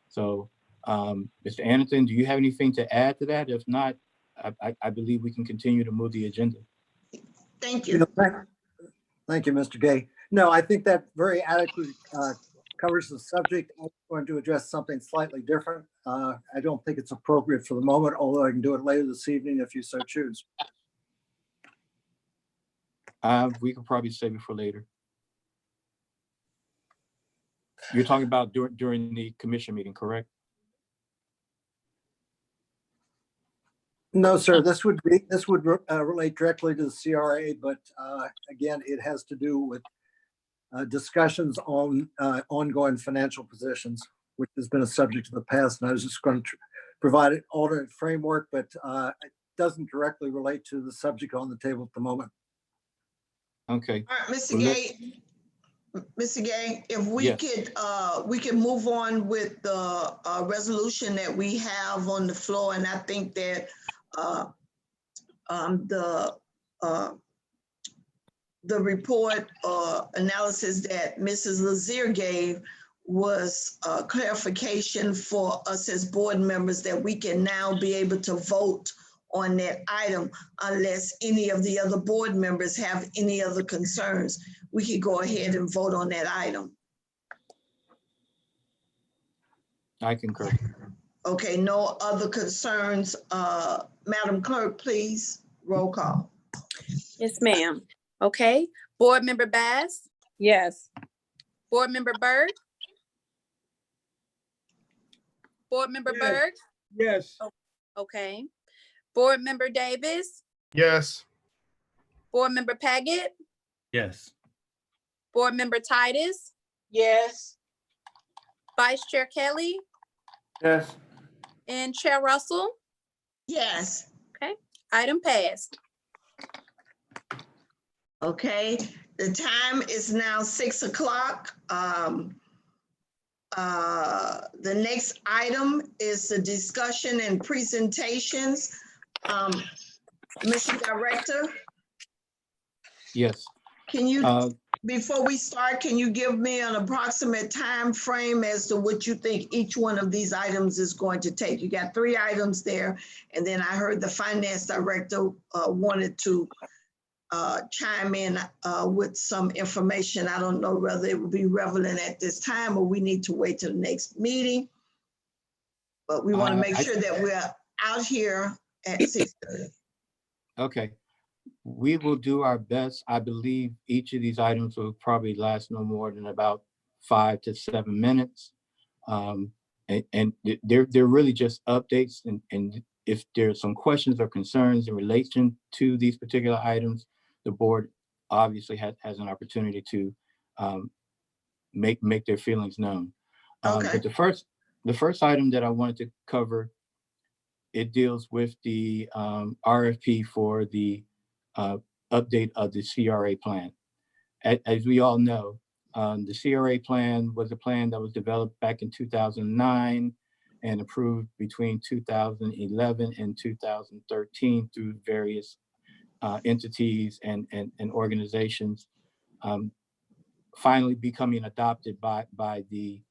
So, Mr. Anderson, do you have anything to add to that? If not, I believe we can continue to move the agenda. Thank You you. know, thank you, Mr. Gay. No, I think that very adequately covers the subject. I'm going to address something slightly different. I don't think it's appropriate for the moment, although I can do it later this evening if you so choose. We could probably save it for later. You're talking about during the commission meeting, correct? No, sir, this would relate directly to the CRA, but again, it has to do with discussions on ongoing financial positions, which has been a subject of the past. And I was just going to provide an alternate framework, but it doesn't directly relate to the subject on the table at the moment. Okay. All right, Mr. Well, Gay, Mr. Gay, if we Yes. we could move on with the resolution that we have on the floor, and I think that the report analysis that Mrs. Lazier gave was clarification for us as board members that we can now be able to vote on that item unless any of the other board members have any other concerns. We could go ahead and vote on that item. I concur. Okay, no other concerns. Madam Clerk, please, roll call. Yes, ma'am. Okay, Board Member Bass, Yes. Board Member Byrd, Board Member Yes. Byrd, Yes. okay. Board Member Davis, Yes. Board Member Paget, Yes. Board Member Titus, Yes, Vice Chair Kelly, Yes. and Chair Russell. Yes. Item passed. Okay, the time is now 6 o'clock. The next item is the discussion and presentations. Mr. Director, Yes. can you, Uh, before we start, can you give me an approximate time frame as to what you think each one of these items is going to take? You got 3 items there, and then I heard the finance director wanted to chime in with some information. I don't know whether it will be relevant at this time or we need to wait till the next meeting. But we want to make sure that we're out here at 6:30. Okay. We will do our best. I believe each of these items will probably last no more than about 5 to 7 minutes. And they're really just updates. And if there's some questions or concerns in relation to these particular items, the board obviously has an opportunity to make their feelings known. Okay. But the first item that I wanted to cover, it deals with the RFP for the update of the CRA plan. As we all know, the CRA plan was a plan that was developed back in 2009 and approved between 2011 and 2013 through various entities and organizations, finally becoming adopted by the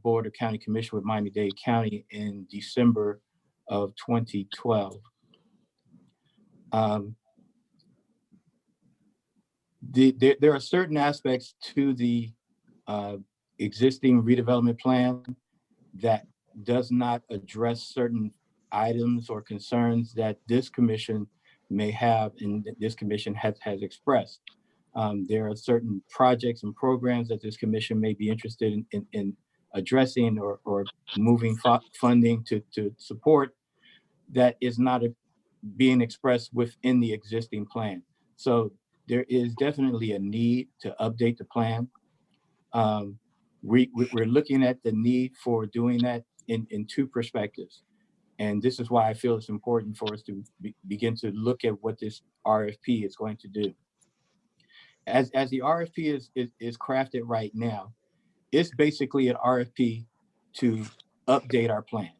Board of County Commission with Miami-Dade County in December of 2012. There are certain aspects to the existing redevelopment plan that does not address certain items or concerns that this commission may have and that this commission has expressed. There are certain projects and programs that this commission may be interested in addressing or moving funding to support that is not being expressed within the existing plan. So there is definitely a need to update the plan. We're looking at the need for doing that in 2 perspectives. And this is why I feel it's important for us to begin to look at what this RFP is going to do. As the RFP is crafted right now, it's basically an RFP to update our plan.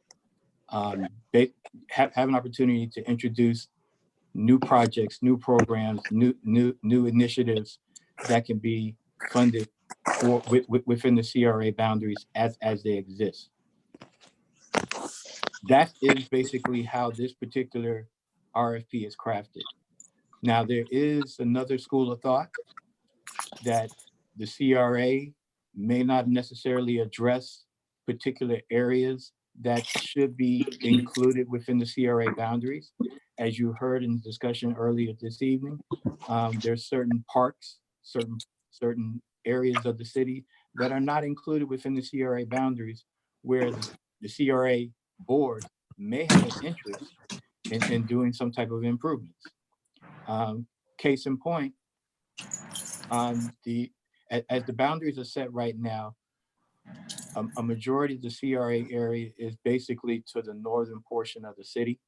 Have an opportunity to introduce new projects, new programs, new initiatives that can be funded within the CRA boundaries as they exist. That is basically how this particular RFP is crafted. Now, there is another school of thought that the CRA may not necessarily address particular areas that should be included within the CRA boundaries. As you heard in the discussion earlier this evening, there's certain parks, certain areas of the city that are not included within the CRA boundaries, where the CRA board may have an interest in doing some type of improvements. Case in point, as the boundaries are set right now, a majority of the CRA area is basically to the northern portion of the city.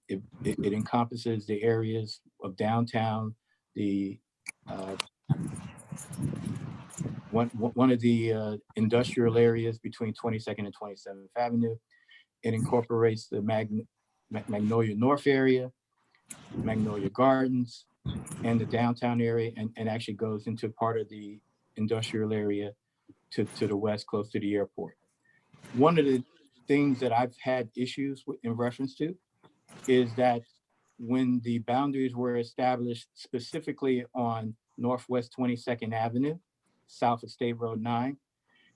It encompasses the areas of downtown, one of the industrial areas between 22nd and 27th Avenue. It incorporates the Magnolia North area, Magnolia Gardens, and the downtown area, and actually goes into part of the industrial area to the west, close to the airport. One of the things that I've had issues with in reference to is that when the boundaries were established specifically on Northwest 22nd Avenue, south of State Road 9,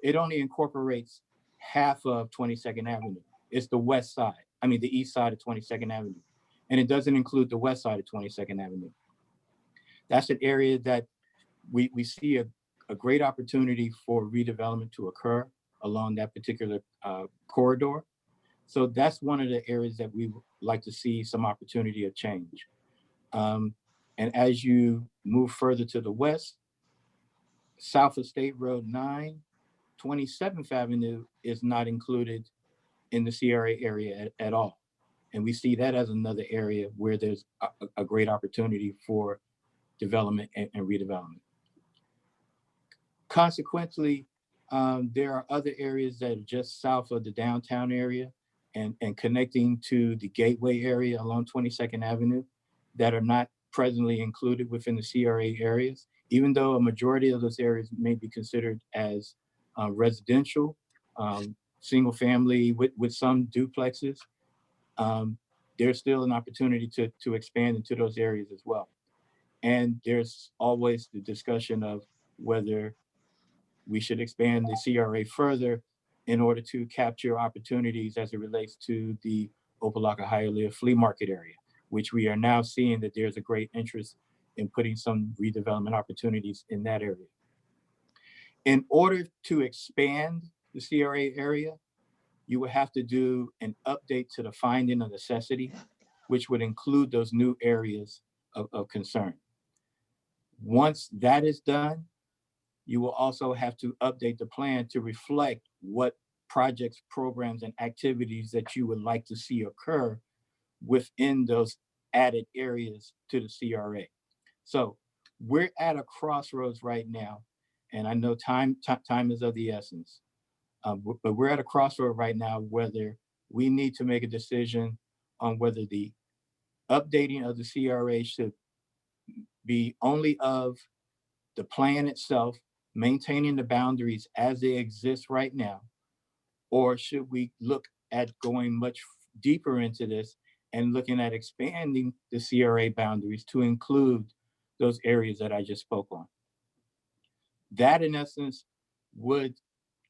it only incorporates half of 22nd Avenue. It's the west side, the east side of 22nd Avenue. And it doesn't include the west side of 22nd Avenue. That's an area that we see a great opportunity for redevelopment to occur along that particular corridor. So that's one of the areas that we would like to see some opportunity of change. And as you move further to the west, south of State Road 9, 27th Avenue is not included in the CRA area at all. And we see that as another area where there's a great opportunity for development and redevelopment. Consequently, there are other areas that are just south of the downtown area and connecting to the gateway area along 22nd Avenue that are not presently included within the CRA areas, even though a majority of those areas may be considered as residential, single family with some duplexes. There's still an opportunity to expand into those areas as well. And there's always the discussion of whether we should expand the CRA further in order to capture opportunities as it relates to the Opa-locka Hialeah flea market area, which we are now seeing that there's a great interest in putting some redevelopment opportunities in that area. In order to expand the CRA area, you would have to do an update to the finding of necessity, which would include those new areas of concern. Once that is done, you will also have to update the plan to reflect what projects, programs, and activities that you would like to see occur within those added areas to the CRA. So we're at a crossroads right now, and I know time is of the essence, but we're at a crossroad right now whether we need to make a decision on whether the updating of the CRA should be only of the plan itself, maintaining the boundaries as they exist right now, or should we look at going much deeper into this and looking at expanding the CRA boundaries to include those areas that I just spoke on. That, in essence, would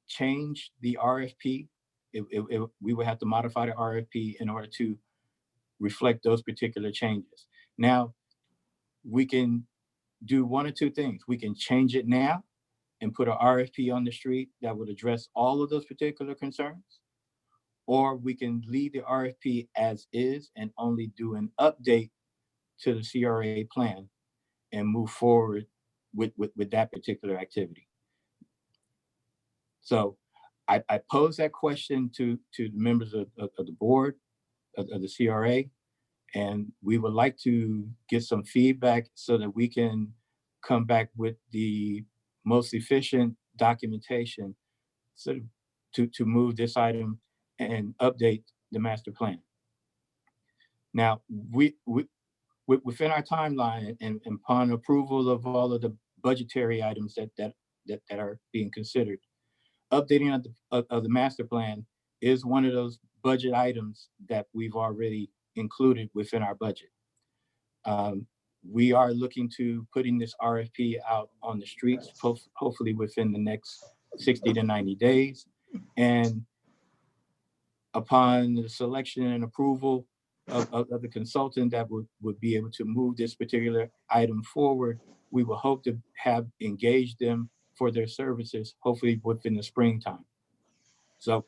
change the RFP. We would have to modify the RFP in order to reflect those particular changes. Now, we can do one or two things. We can change it now and put an RFP on the street that would address all of those particular concerns, or we can leave the RFP as is and only do an update to the CRA plan and move forward with that particular activity. So I pose that question to the members of the board of the CRA, and we would like to get some feedback so that we can come back with the most efficient documentation to move this item and update the master plan. Now, within our timeline and upon approval of all of the budgetary items that are being considered, updating of the master plan is one of those budget items that we've already included within our budget. We are looking to putting this RFP out on the streets, hopefully within the next 60 to 90 days. And upon the selection and approval of the consultant that would be able to move this particular item forward, we will hope to have engaged them for their services, hopefully within the springtime. So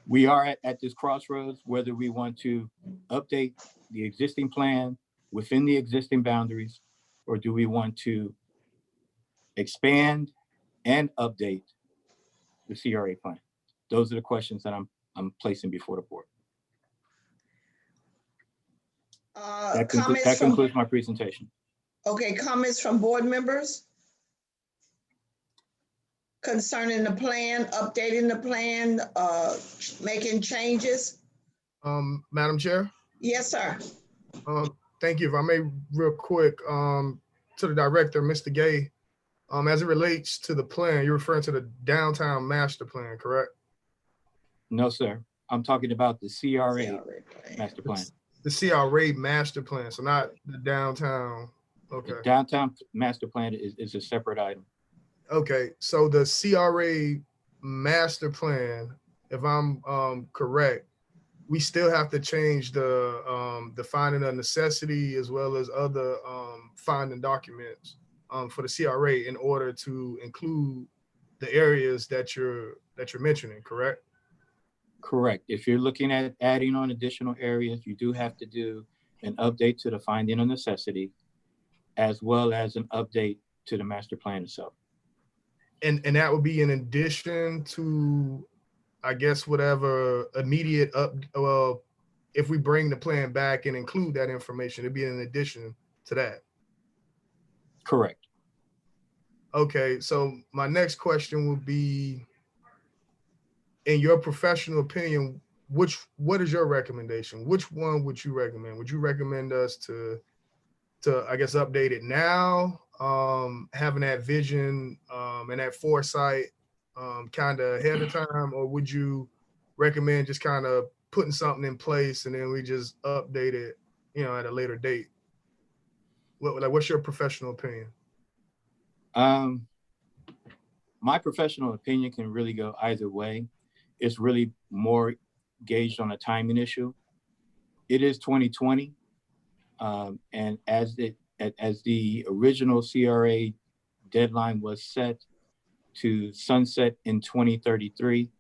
we are at this crossroads, whether we want to update the existing plan within the existing boundaries, or do we want to expand and update the CRA plan? Those are the questions that I'm placing before the board. That concludes my presentation. Okay, comments from board members concerning the plan, updating the plan, making changes? Madam Chair? Yes, sir. Thank you. If I may, real quick, to the director, Mr. Gay, as it relates to the plan, you're referring to the downtown master plan, correct? No, sir. I'm talking about the CRA master plan. The CRA master plan, so not the downtown. Okay. The downtown master plan is a separate item. Okay, so the CRA master plan, if I'm correct, we still have to change the finding of necessity as well as other finding documents for the CRA in order to include the areas that you're mentioning, correct? Correct. If you're looking at adding on additional areas, you do have to do an update to the finding of necessity, as well as an update to the master plan itself. And that would be in addition to, I guess, whatever immediate well, if we bring the plan back and include that information, it'd be in addition to that. Correct. Okay, so my next question would be, in your professional opinion, what is your recommendation? Which one would you recommend? Would you recommend us to I guess, update it now, having that vision and that foresight kind of ahead of time, or would you recommend just kind of putting something in place and then we just update it, at a later date? What's your professional opinion? My professional opinion can really go either way. It's really more gauged on a timing issue. It is 2020. And as the original CRA deadline was set to sunset in 2033,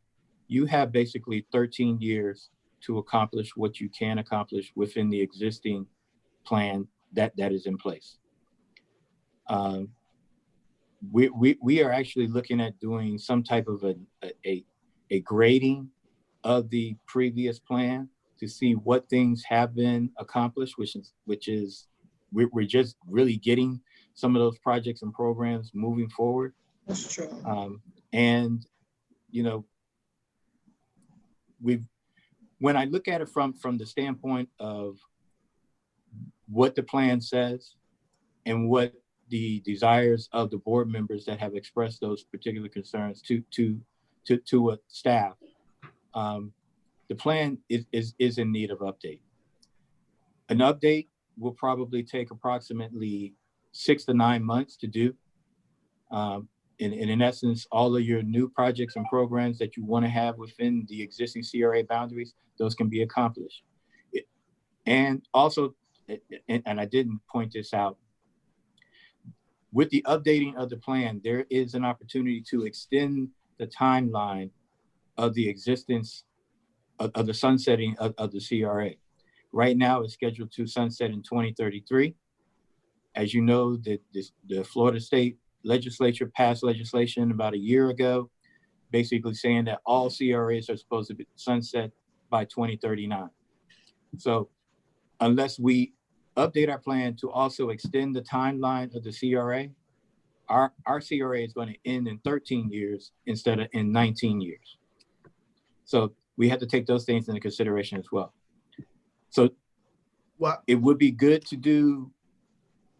you have basically 13 years to accomplish what you can accomplish within the existing plan that is in place. We are actually looking at doing some type of a grading of the previous plan to see what things have been accomplished, which is we're just really getting some of those projects and programs moving forward. That's true. And when I look at it from the standpoint of what the plan says and what the desires of the board members that have expressed those particular concerns to a staff, the plan is in need of update. An update will probably take approximately 6 to 9 months to do. In essence, all of your new projects and programs that you want to have within the existing CRA boundaries, those can be accomplished. And also, and I didn't point this out, with the updating of the plan, there is an opportunity to extend the timeline of the existence of the sunsetting of the CRA. Right now, it's scheduled to sunset in 2033. As you know, the Florida State Legislature passed legislation about a year ago, basically saying that all CRAs are supposed to be sunset by 2039. So unless we update our plan to also extend the timeline of the CRA, our CRA is going to end in 13 years instead of in 19 years. So we have to take those things into consideration as well. So What? It would be good to do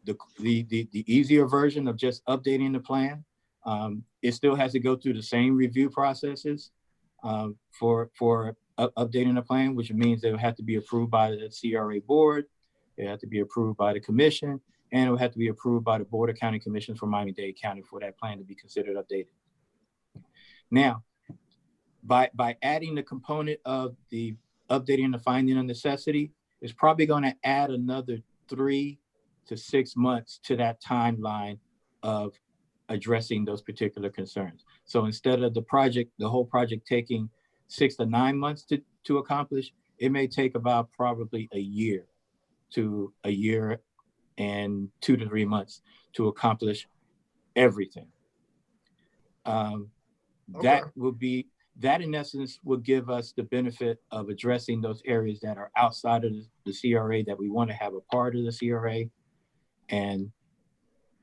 the easier version of just updating the plan. It still has to go through the same review processes for updating the plan, which means it will have to be approved by the CRA board. It has to be approved by the commission, and it will have to be approved by the Board of County Commissioners for Miami-Dade County for that plan to be considered updated. Now, by adding the component of the updating the finding of necessity, it's probably going to add another 3 to 6 months to that timeline of addressing those particular concerns. So instead of the whole project taking 6 to 9 months to accomplish, it may take about probably a year and 2 to 3 months to accomplish everything. That in essence will give us the benefit of addressing those areas that are outside of the CRA that we want to have a part of the CRA. And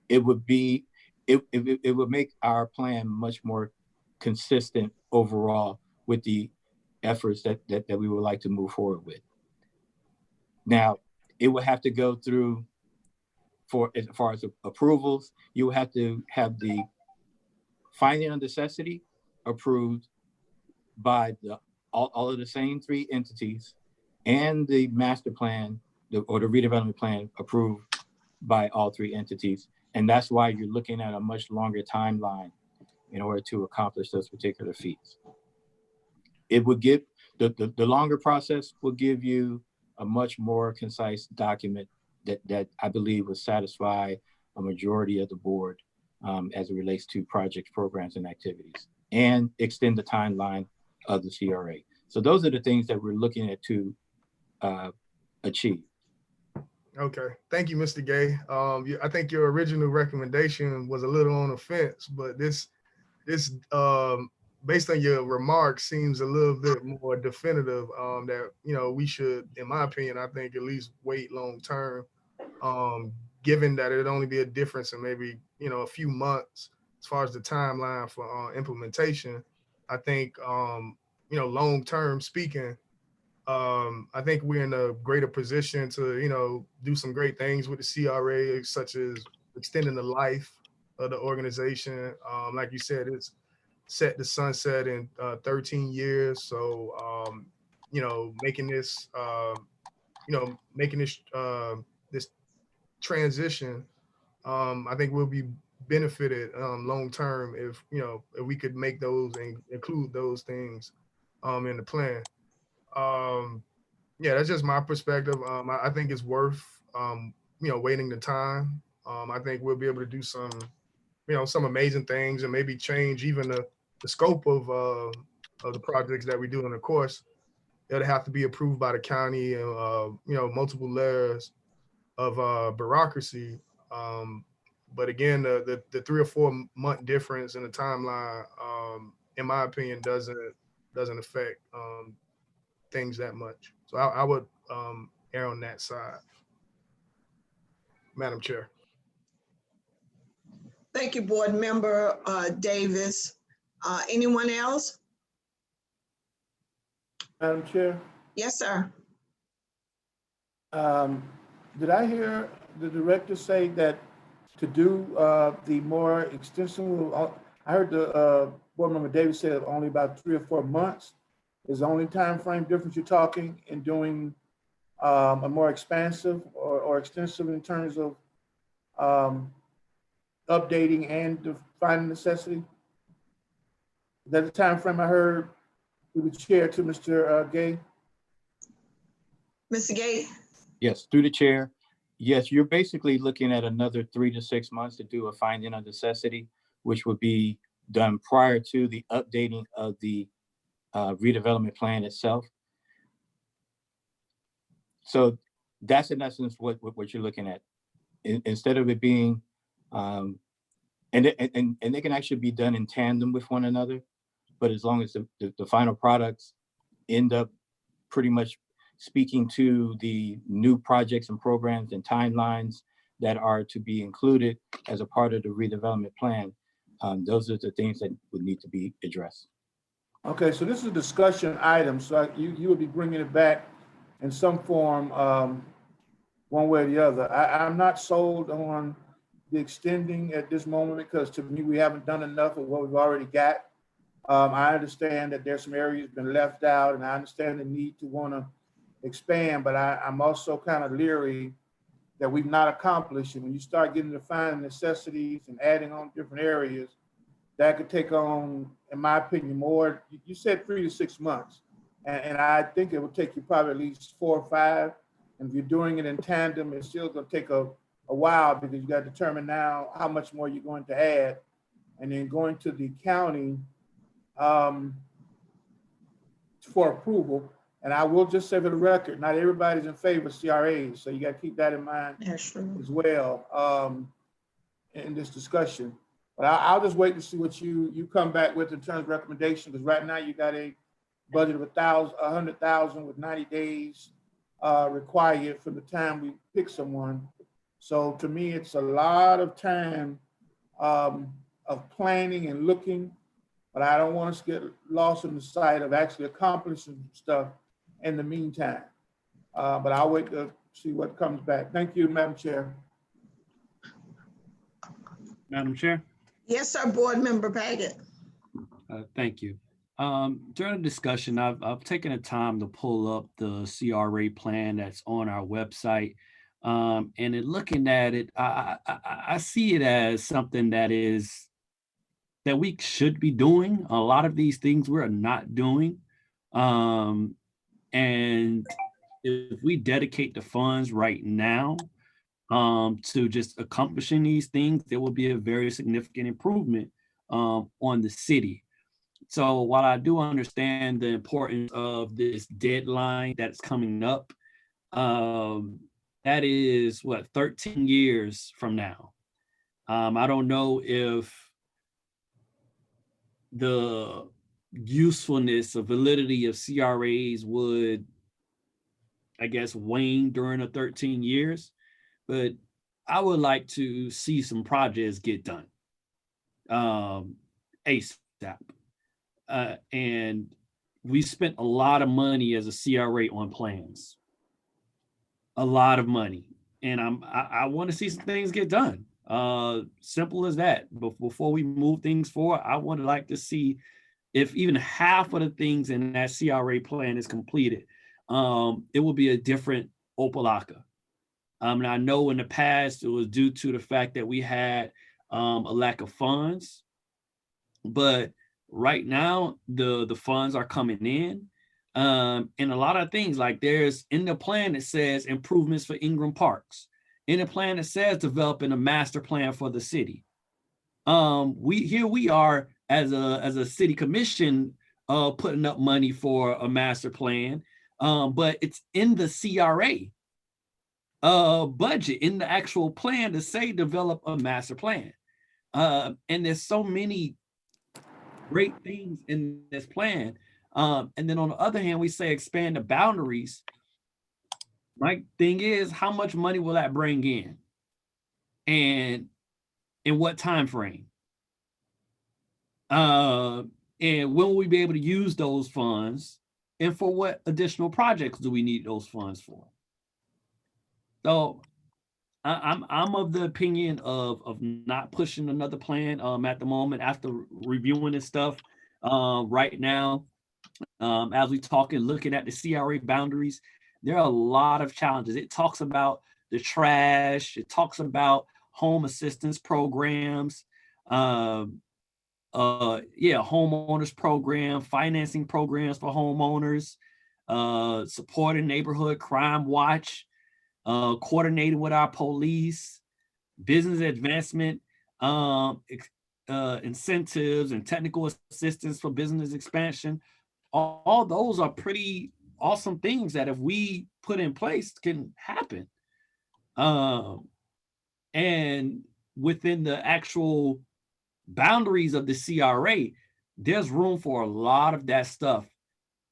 it would make our plan much more consistent overall with the efforts that we would like to move forward with. Now, it will have to go through, as far as approvals, you will have to have the finding of necessity approved by all of the same 3 entities, and the master plan or the redevelopment plan approved by all 3 entities. And that's why you're looking at a much longer timeline in order to accomplish those particular feats. It would give, the longer process will give you a much more concise document that I believe will satisfy a majority of the board as it relates to projects, programs, and activities, and extend the timeline of the CRA. So those are the things that we're looking at to achieve. Okay, thank you, Mr. Gay. I think your original recommendation was a little on the fence, but this based on your remarks, seems a little bit more definitive that, we should, in my opinion, I think at least wait long term, given that it'd only be a difference in maybe, a few months as far as the timeline for implementation. I think, long term speaking, I think we're in a greater position to, do some great things with the CRA, such as extending the life of the organization. Like you said, it's set to sunset in 13 years. So, making this, this transition, I think we'll be benefited long term if we could make those and include those things in the plan. Yeah, that's just my perspective. I think it's worth waiting the time. I think we'll be able to do some some amazing things, and maybe change even the scope of the projects that we do. And of course, it'll have to be approved by the county and multiple layers of bureaucracy. But again, the 3 or 4 month difference in the timeline, in my opinion, doesn't affect things that much. So I would err on that side, Madam Chair. Thank you, Board Member Davis. Anyone else? Madam Chair, Yes, sir. did I hear the director say that to do the more extensive, I heard the Board Member Davis said only about 3 or 4 months is the only time frame difference you're talking in doing a more expansive or extensive in terms of updating and defining necessity? Is that the time frame I heard through the chair to Mr. Gay? Mr. Gay? Yes, through the chair. Yes, you're basically looking at another 3 to 6 months to do a finding of necessity, which would be done prior to the updating of the redevelopment plan itself. So that's in essence what you're looking at. Instead of it being, and they can actually be done in tandem with one another, but as long as the final products end up pretty much speaking to the new projects and programs and timelines that are to be included as a part of the redevelopment plan, those are the things that would need to be addressed. Okay, so this is a discussion item, so you would be bringing it back in some form one way or the other. I'm not sold on the extending at this moment because to me, we haven't done enough of what we've already got. I understand that there's some areas been left out and I understand the need to want to expand, but I'm also kind of leery that we've not accomplished. And when you start getting to find necessities and adding on different areas, that could take on, in my opinion, more, you said 3 to 6 months. And I think it would take you probably at least 4 or 5. And if you're doing it in tandem, it's still gonna take a while because you gotta determine now how much more you're going to add. And then going to the county for approval. And I will just say for the record, not everybody's in favor of CRAs. So you gotta keep that in mind as well in this discussion. But I'll just wait to see what you come back with in terms of recommendation, because right now you got a budget of 100,000 with 90 days required from the time we pick someone. So to me, it's a lot of time of planning and looking, but I don't want us to get lost in the sight of actually accomplishing stuff in the meantime. But I'll wait to see what comes back. Thank you, Madam Chair. Madam Chair? Yes, sir, Board Member Paget. Thank you. During the discussion, I've taken the time to pull up the CRA plan that's on our website. And in looking at it, I see it as something that we should be doing. A lot of these things we're not doing. And if we dedicate the funds right now to just accomplishing these things, there will be a very significant improvement on the city. So while I do understand the importance of this deadline that's coming up, that is what, 13 years from now. I don't know if the usefulness or validity of CRAs would, I guess, wane during the 13 years, but I would like to see some projects get done ASAP. And we spent a lot of money as a CRA on plans, a lot of money. And I want to see some things get done. Simple as that. But before we move things forward, I would like to see if even half of the things in that CRA plan is completed, it will be a different Opa-locka. And I know in the past it was due to the fact that we had a lack of funds, but right now the funds are coming in, and a lot of things, like there's in the plan that says improvements for Ingram Parks, in the plan that says developing a master plan for the city. We are as a city commission putting up money for a master plan, but it's in the CRA budget, in the actual plan to say develop a master plan. And there's so many great things in this plan. And then on the other hand, we say expand the boundaries. My thing is, how much money will that bring in? And in what time frame? And when will we be able to use those funds? And for what additional projects do we need those funds for? So I'm of the opinion of not pushing another plan at the moment after reviewing this stuff right now. As we talk and looking at the CRA boundaries, there are a lot of challenges. It talks about the trash. It talks about home assistance programs, homeowners program, financing programs for homeowners, supporting neighborhood crime watch, coordinating with our police, business advancement, incentives and technical assistance for business expansion. All those are pretty awesome things that if we put in place can happen. And within the actual boundaries of the CRA, there's room for a lot of that stuff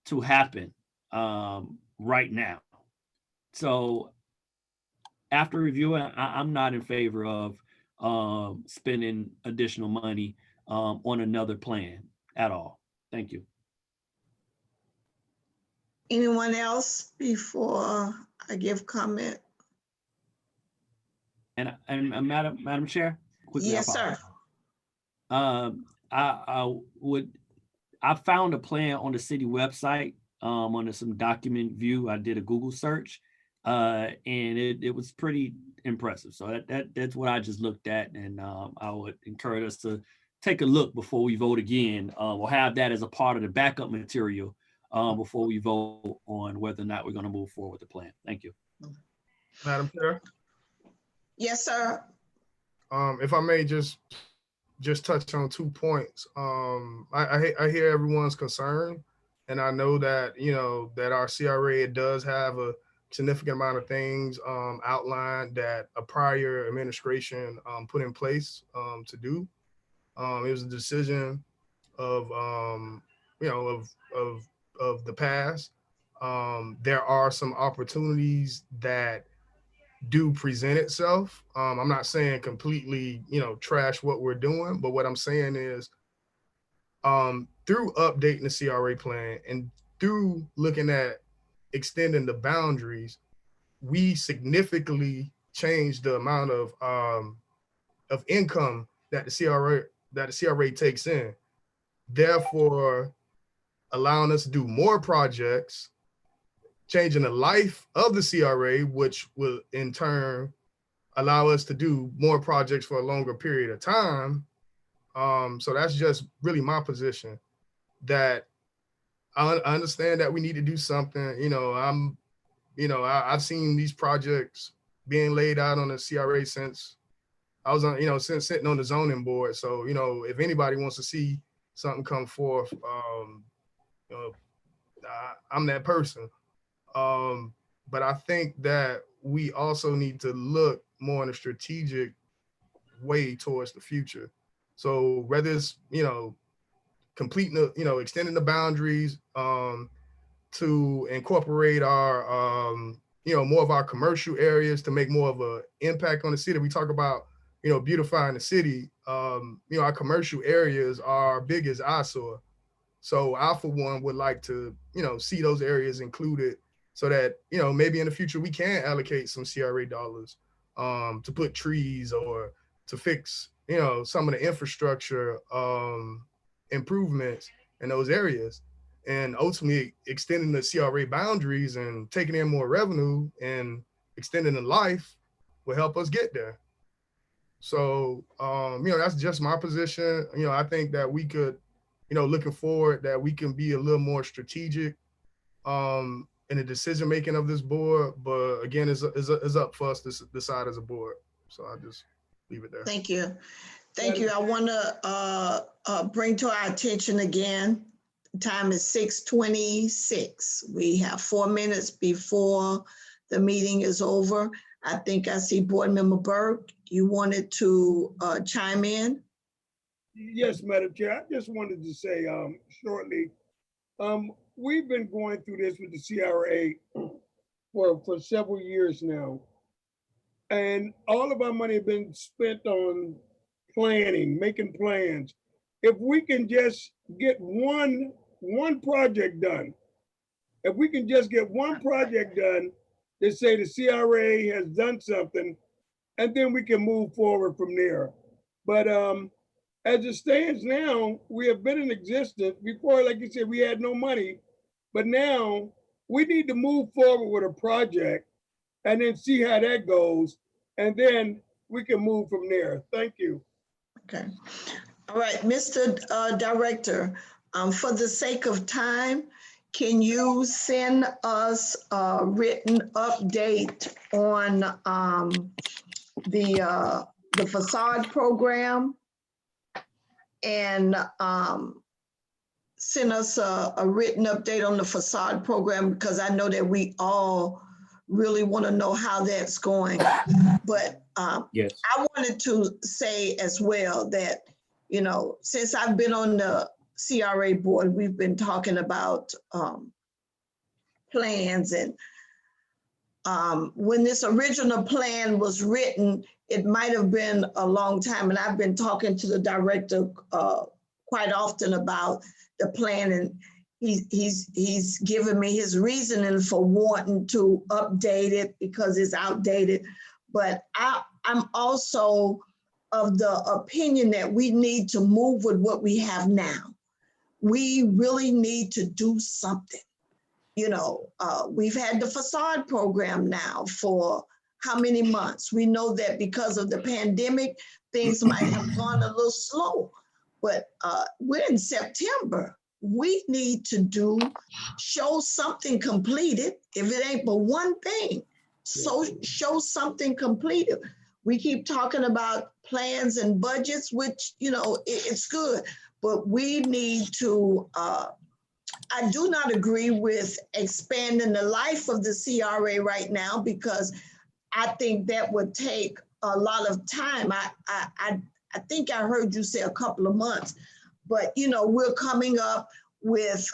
to happen right now. So after reviewing, I'm not in favor of spending additional money on another plan at all. Thank you. Anyone else before I give comment? And Madam Chair? quickly, I Yes, sir. I found a plan on the city website, under some document view. I did a Google search, and it was pretty impressive. So that's what I just looked at, and I would encourage us to take a look before we vote again, or have that as a part of the backup material before we vote on whether or not we're going to move forward with the plan. Thank you. Madam Chair, Yes, sir. if I may just touch on 2 points. I hear everyone's concern, and I know that, you know, that our CRA does have a significant amount of things outlined that a prior administration put in place to do. It was a decision of you know, of the past. There are some opportunities that do present itself. I'm not saying completely, you know, trash what we're doing, but what I'm saying is through updating the CRA plan and through looking at extending the boundaries, we significantly changed the amount of income that the CRA takes in, therefore allowing us to do more projects, changing the life of the CRA, which will in turn allow us to do more projects for a longer period of time. So that's just really my position, that I understand that we need to do something. You know, I've seen these projects being laid out on the CRA since I was on, you know, since sitting on the zoning board. So, you know, if anybody wants to see something come forth, you know, I'm that person. But I think that we also need to look more in a strategic way towards the future. So whether it's, you know, completing the, you know, extending the boundaries to incorporate our, you know, more of our commercial areas to make more of an impact on the city. We talk about, you know, beautifying the city. You know, our commercial areas are big as eyesore. So I, for one, would like to, you know, see those areas included so that, you know, maybe in the future we can allocate some CRA dollars to put trees or to fix, you know, some of the infrastructure improvements in those areas, and ultimately extending the CRA boundaries and taking in more revenue and extending the life will help us get there. So, you know, that's just my position. You know, I think that we could, you know, looking forward, that we can be a little more strategic in the decision making of this board. But again, it's up for us to decide as a board. So I just leave it there. Thank you. Thank you. I want to bring to our attention again, time is 6:26. We have 4 minutes before the meeting is over. I think I see Board Member Burke. You wanted to chime in? Yes, Madam Chair. I just wanted to say shortly, we've been going through this with the CRA for several years now. And all of our money has been spent on planning, making plans. If we can just get one project done, if we can just get one project done to say the CRA has done something, and then we can move forward from there. But as it stands now, we have been in existence. Before, like you said, we had no money, but now we need to move forward with a project and then see how that goes, and then we can move from there. Thank you. Okay. All right, Mr. Director, for the sake of time, can you send us a written update on the facade program, and send us a written update on the facade program, because I know that we all really want to know how that's going. But Yes. I wanted to say as well that, you know, since I've been on the CRA board, we've been talking about plans, and when this original plan was written, it might have been a long time, and I've been talking to the director quite often about the plan, and he's given me his reasoning for wanting to update it because it's outdated. But I'm also of the opinion that we need to move with what we have now. We really need to do something. You know, we've had the facade program now for how many months? We know that because of the pandemic, things might have gone a little slow, but we're in September. We need to show something completed. If it ain't but one thing, so show something completed. We keep talking about plans and budgets, which, you know, it's good, but we need to, I do not agree with expanding the life of the CRA right now, because I think that would take a lot of time. I think I heard you say a couple of months, but you know, we're coming up with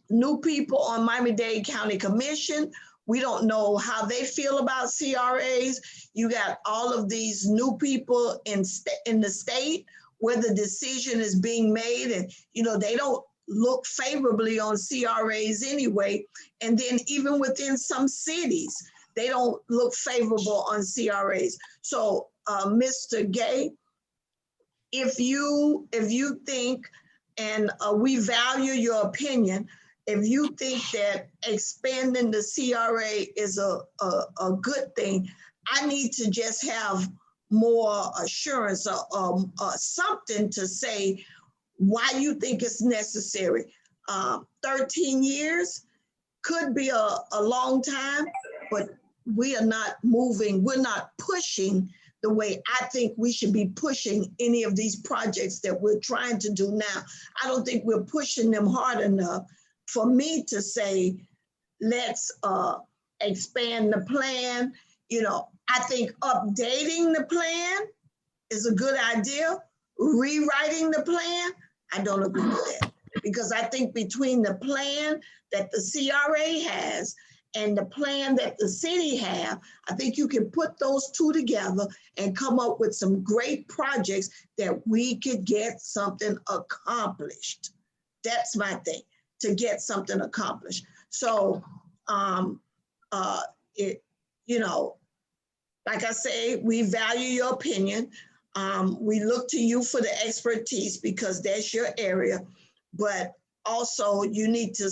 new people on Miami-Dade County Commission. We don't know how they feel about CRAs. You got all of these new people in the state where the decision is being made, and you know, they don't look favorably on CRAs anyway. And then even within some cities, they don't look favorable on CRAs. So Mr. Gay, if you think, and we value your opinion, if you think that expanding the CRA is a good thing, I need to just have more assurance or something to say why you think it's necessary. 13 years could be a long time, but we are not moving, we're not pushing the way I think we should be pushing any of these projects that we're trying to do now. I don't think we're pushing them hard enough for me to say, let's expand the plan. You know, I think updating the plan is a good idea. Rewriting the plan, I don't agree with that, because I think between the plan that the CRA has and the plan that the city have, I think you can put those two together and come up with some great projects that we could get something accomplished. That's my thing, to get something accomplished. So, you know, like I say, we value your opinion. We look to you for the expertise because that's your area, but also you need to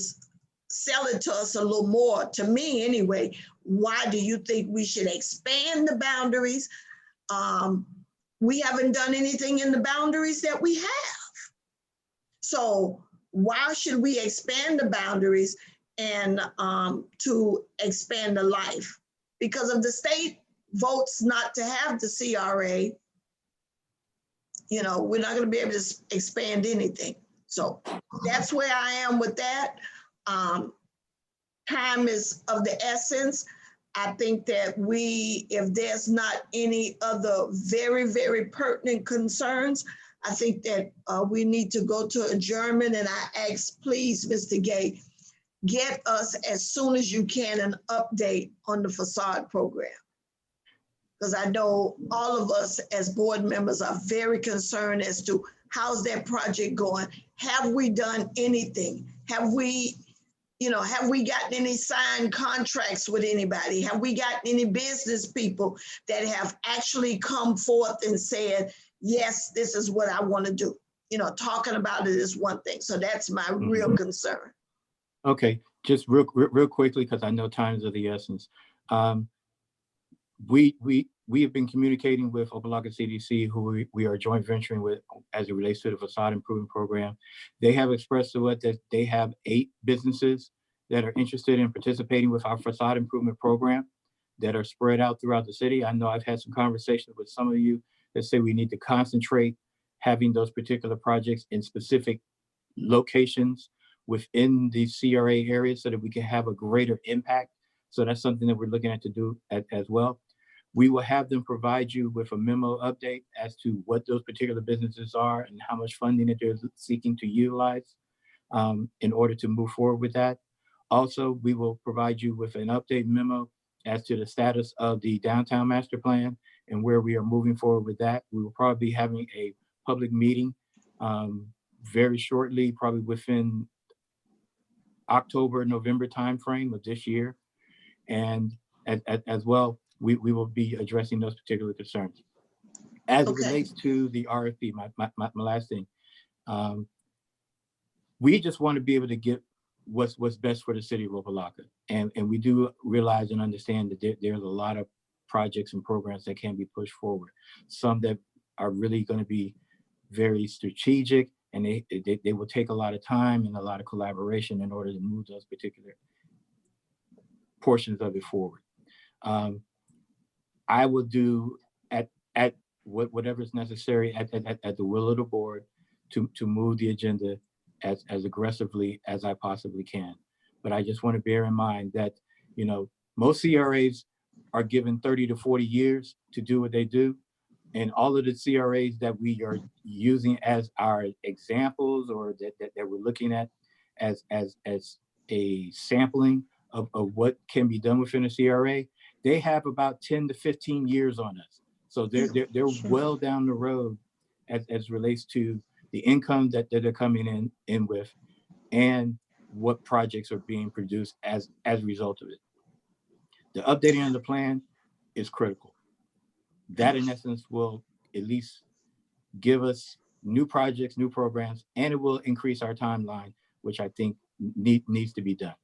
sell it to us a little more, to me anyway. Why do you think we should expand the boundaries? We haven't done anything in the boundaries that we have. So why should we expand the boundaries and to expand the life? Because of the state votes not to have the CRA, you know, we're not going to be able to expand anything. So that's where I am with that. Time is of the essence. I think that if there's not any other very, very pertinent concerns, I think that we need to go to adjournment, and I ask, please, Mr. Gay, get us as soon as you can an update on the facade program. Because I know all of us as board members are very concerned as to how's that project going? Have we done anything? Have we gotten any signed contracts with anybody? Have we gotten any business people that have actually come forth and said, yes, this is what I want to do? You know, talking about it is one thing. So that's my real concern. Okay, just real quickly, because I know time is of the essence. We have been communicating with Opa-locka CDC, who we are joint venturing with as it relates to the facade improvement program. They have expressed to us that they have 8 businesses that are interested in participating with our facade improvement program that are spread out throughout the city. I know I've had some conversations with some of you that say we need to concentrate having those particular projects in specific locations within the CRA area so that we can have a greater impact. So that's something that we're looking at to do as well. We will have them provide you with a memo update as to what those particular businesses are and how much funding that they're seeking to utilize in order to move forward with that. Also, we will provide you with an update memo as to the status of the downtown master plan and where we are moving forward with that. We will probably be having a public meeting very shortly, probably within October, November timeframe of this year. And as well, we will be addressing those particular concerns. As it Okay. relates to the RFP, my last thing, we just want to be able to get what's best for the city of Opa-locka. And we do realize and understand that there's a lot of projects and programs that can be pushed forward. Some that are really going to be very strategic, and they will take a lot of time and a lot of collaboration in order to move those particular portions of it forward. I will do at whatever is necessary at the will of the board to move the agenda as aggressively as I possibly can. But I just want to bear in mind that, you know, most CRAs are given 30 to 40 years to do what they do. And all of the CRAs that we are using as our examples, or that we're looking at as a sampling of what can be done within a CRA, they have about 10 to 15 years on us. So they're well down the road as relates to the income that they're coming in with, and what projects are being produced as a result of it. The updating of the plan is critical. That in essence will at least give us new projects, new programs, and it will increase our timeline, which I think needs to be done.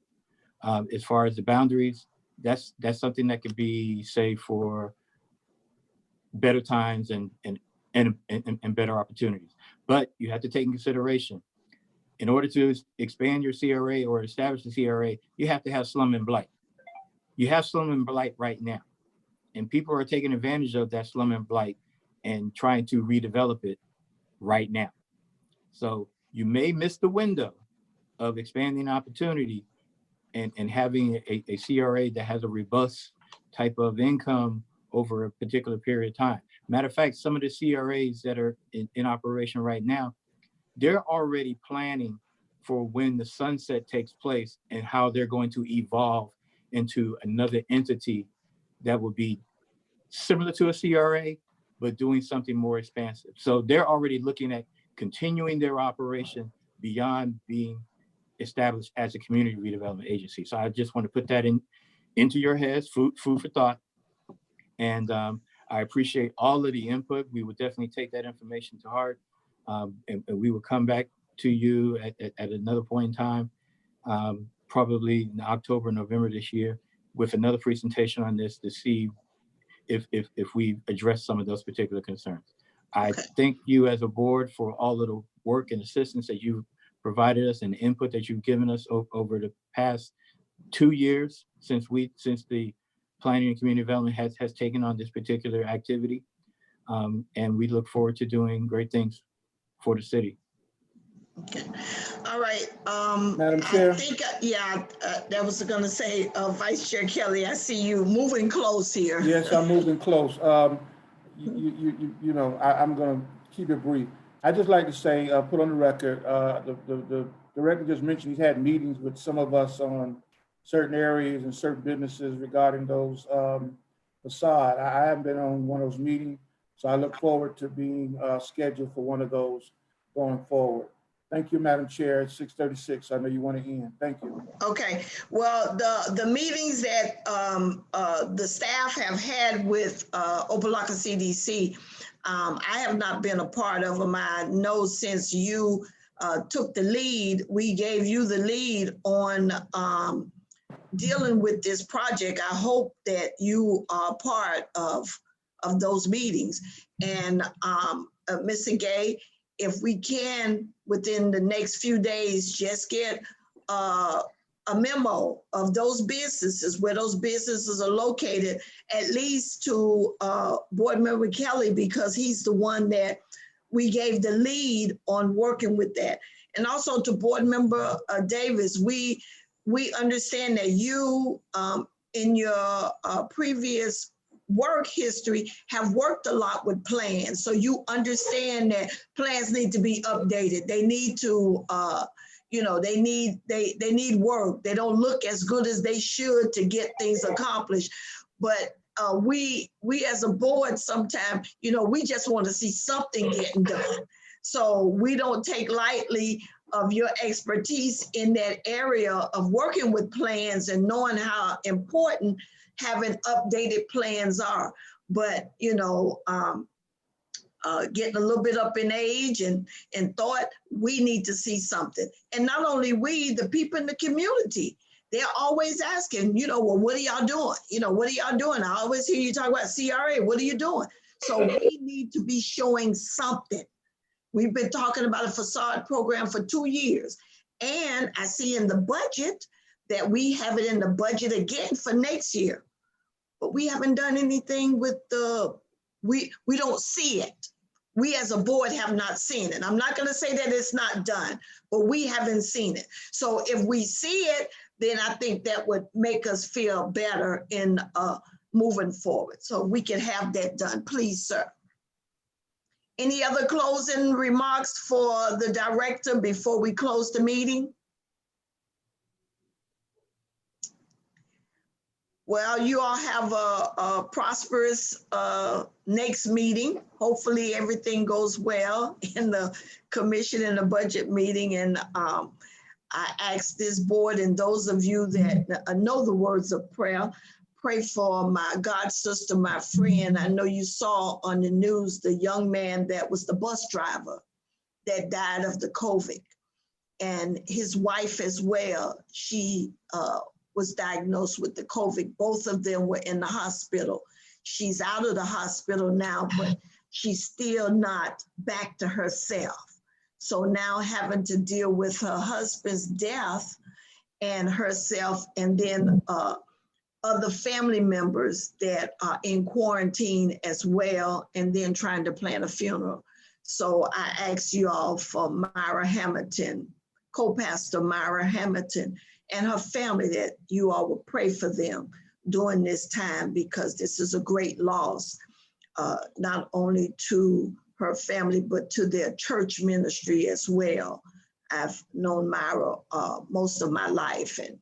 As far as the boundaries, that's something that could be saved for better times and better opportunities. But you have to take in consideration, in order to expand your CRA or establish the CRA, you have to have slum and blight. You have slum and blight right now, and people are taking advantage of that slum and blight and trying to redevelop it right now. So you may miss the window of expanding opportunity and having a CRA that has a robust type of income over a particular period of time. Matter of fact, some of the CRAs that are in operation right now, they're already planning for when the sunset takes place and how they're going to evolve into another entity that will be similar to a CRA, but doing something more expansive. So they're already looking at continuing their operation beyond being established as a community redevelopment agency. So I just want to put that into your heads, food for thought. And I appreciate all of the input. We will definitely take that information to heart. And we will come back to you at another point in time, probably in October, November this year, with another presentation on this to see if we address some of those particular concerns. I thank you as a board for all of the work and assistance that you've provided us and the input that you've given us over the past 2 years since the planning and community development has taken on this particular activity. And we look forward to doing great things for the city. Okay. All right. Madam Chair. I think, that was going to say, Vice Chair Kelly, I see you moving close here. Yes, I'm moving close. You know, I'm going to keep it brief. I'd just like to say, put on the record, the director just mentioned he's had meetings with some of us on certain areas and certain businesses regarding those facade. I haven't been on one of those meetings, so I look forward to being scheduled for one of those going forward. Thank you, Madam Chair. It's 6:36. I know you want to end. Thank you. Okay. Well, the meetings that the staff have had with Opa-locka CDC, I have not been a part of them. I know since you took the lead, we gave you the lead on dealing with this project. I hope that you are part of those meetings. And Mr. Gay, if we can, within the next few days, just get a memo of those businesses, where those businesses are located, at least to Board Member Kelly, because he's the one that we gave the lead on working with that. And also to Board Member Davis, we understand that you, in your previous work history, have worked a lot with plans. So you understand that plans need to be updated. They need to, you know, they need work. They don't look as good as they should to get things accomplished. But we as a board, sometimes, you know, we just want to see something getting done. So we don't take lightly of your expertise in that area of working with plans and knowing how important having updated plans are. But, you know, getting a little bit up in age and thought we need to see something. And not only we, the people in the community, they're always asking, you know, well, what are y'all doing? You know, what are y'all doing? I always hear you talk about CRA. What are you doing? So we need to be showing something. We've been talking about a facade program for 2 years. And I see in the budget that we have it in the budget again for next year. But we haven't done anything with we don't see it. We as a board have not seen it. I'm not going to say that it's not done, but we haven't seen it. So if we see it, then I think that would make us feel better in moving forward. So we can have that done, please, sir. Any other closing remarks for the director before we close the meeting? Well, you all have a prosperous next meeting. Hopefully everything goes well in the commission and the budget meeting. And I ask this board and those of you that know the words of prayer, pray for my God sister, my friend. I know you saw on the news the young man that was the bus driver that died of the COVID, and his wife as well. She was diagnosed with the COVID. Both of them were in the hospital. She's out of the hospital now, but she's still not back to herself. So now having to deal with her husband's death and herself, and then other family members that are in quarantine as well, and then trying to plan a funeral. So I ask you all for Myra Hamilton, co-pastor Myra Hamilton, and her family, that you all will pray for them during this time, because this is a great loss, not only to her family, but to their church ministry as well. I've known Myra most of my life, and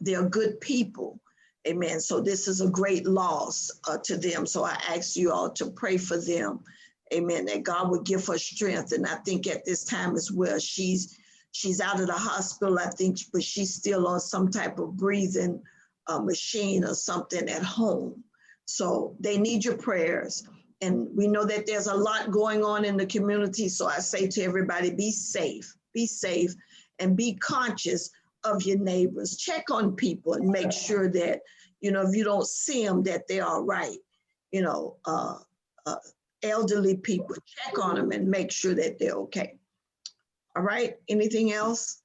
they're good people. Amen. So this is a great loss to them. So I ask you all to pray for them. Amen. That God would give her strength. And I think at this time as well, she's out of the hospital, I think, but she's still on some type of breathing machine or something at home. So they need your prayers. And we know that there's a lot going on in the community. So I say to everybody, be safe, and be conscious of your neighbors. Check on people and make sure that, you know, if you don't see them, that they're all right. You know, elderly people, check on them and make sure that they're okay. All right, anything else?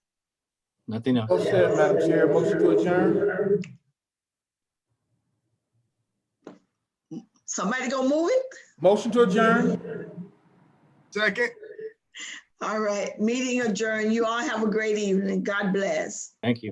Nothing else. Well said, Madam Chair. Motion to adjourn. Somebody gonna move it? Motion to adjourn. Second. All right, meeting adjourned. You all have a great evening. God bless. Thank you.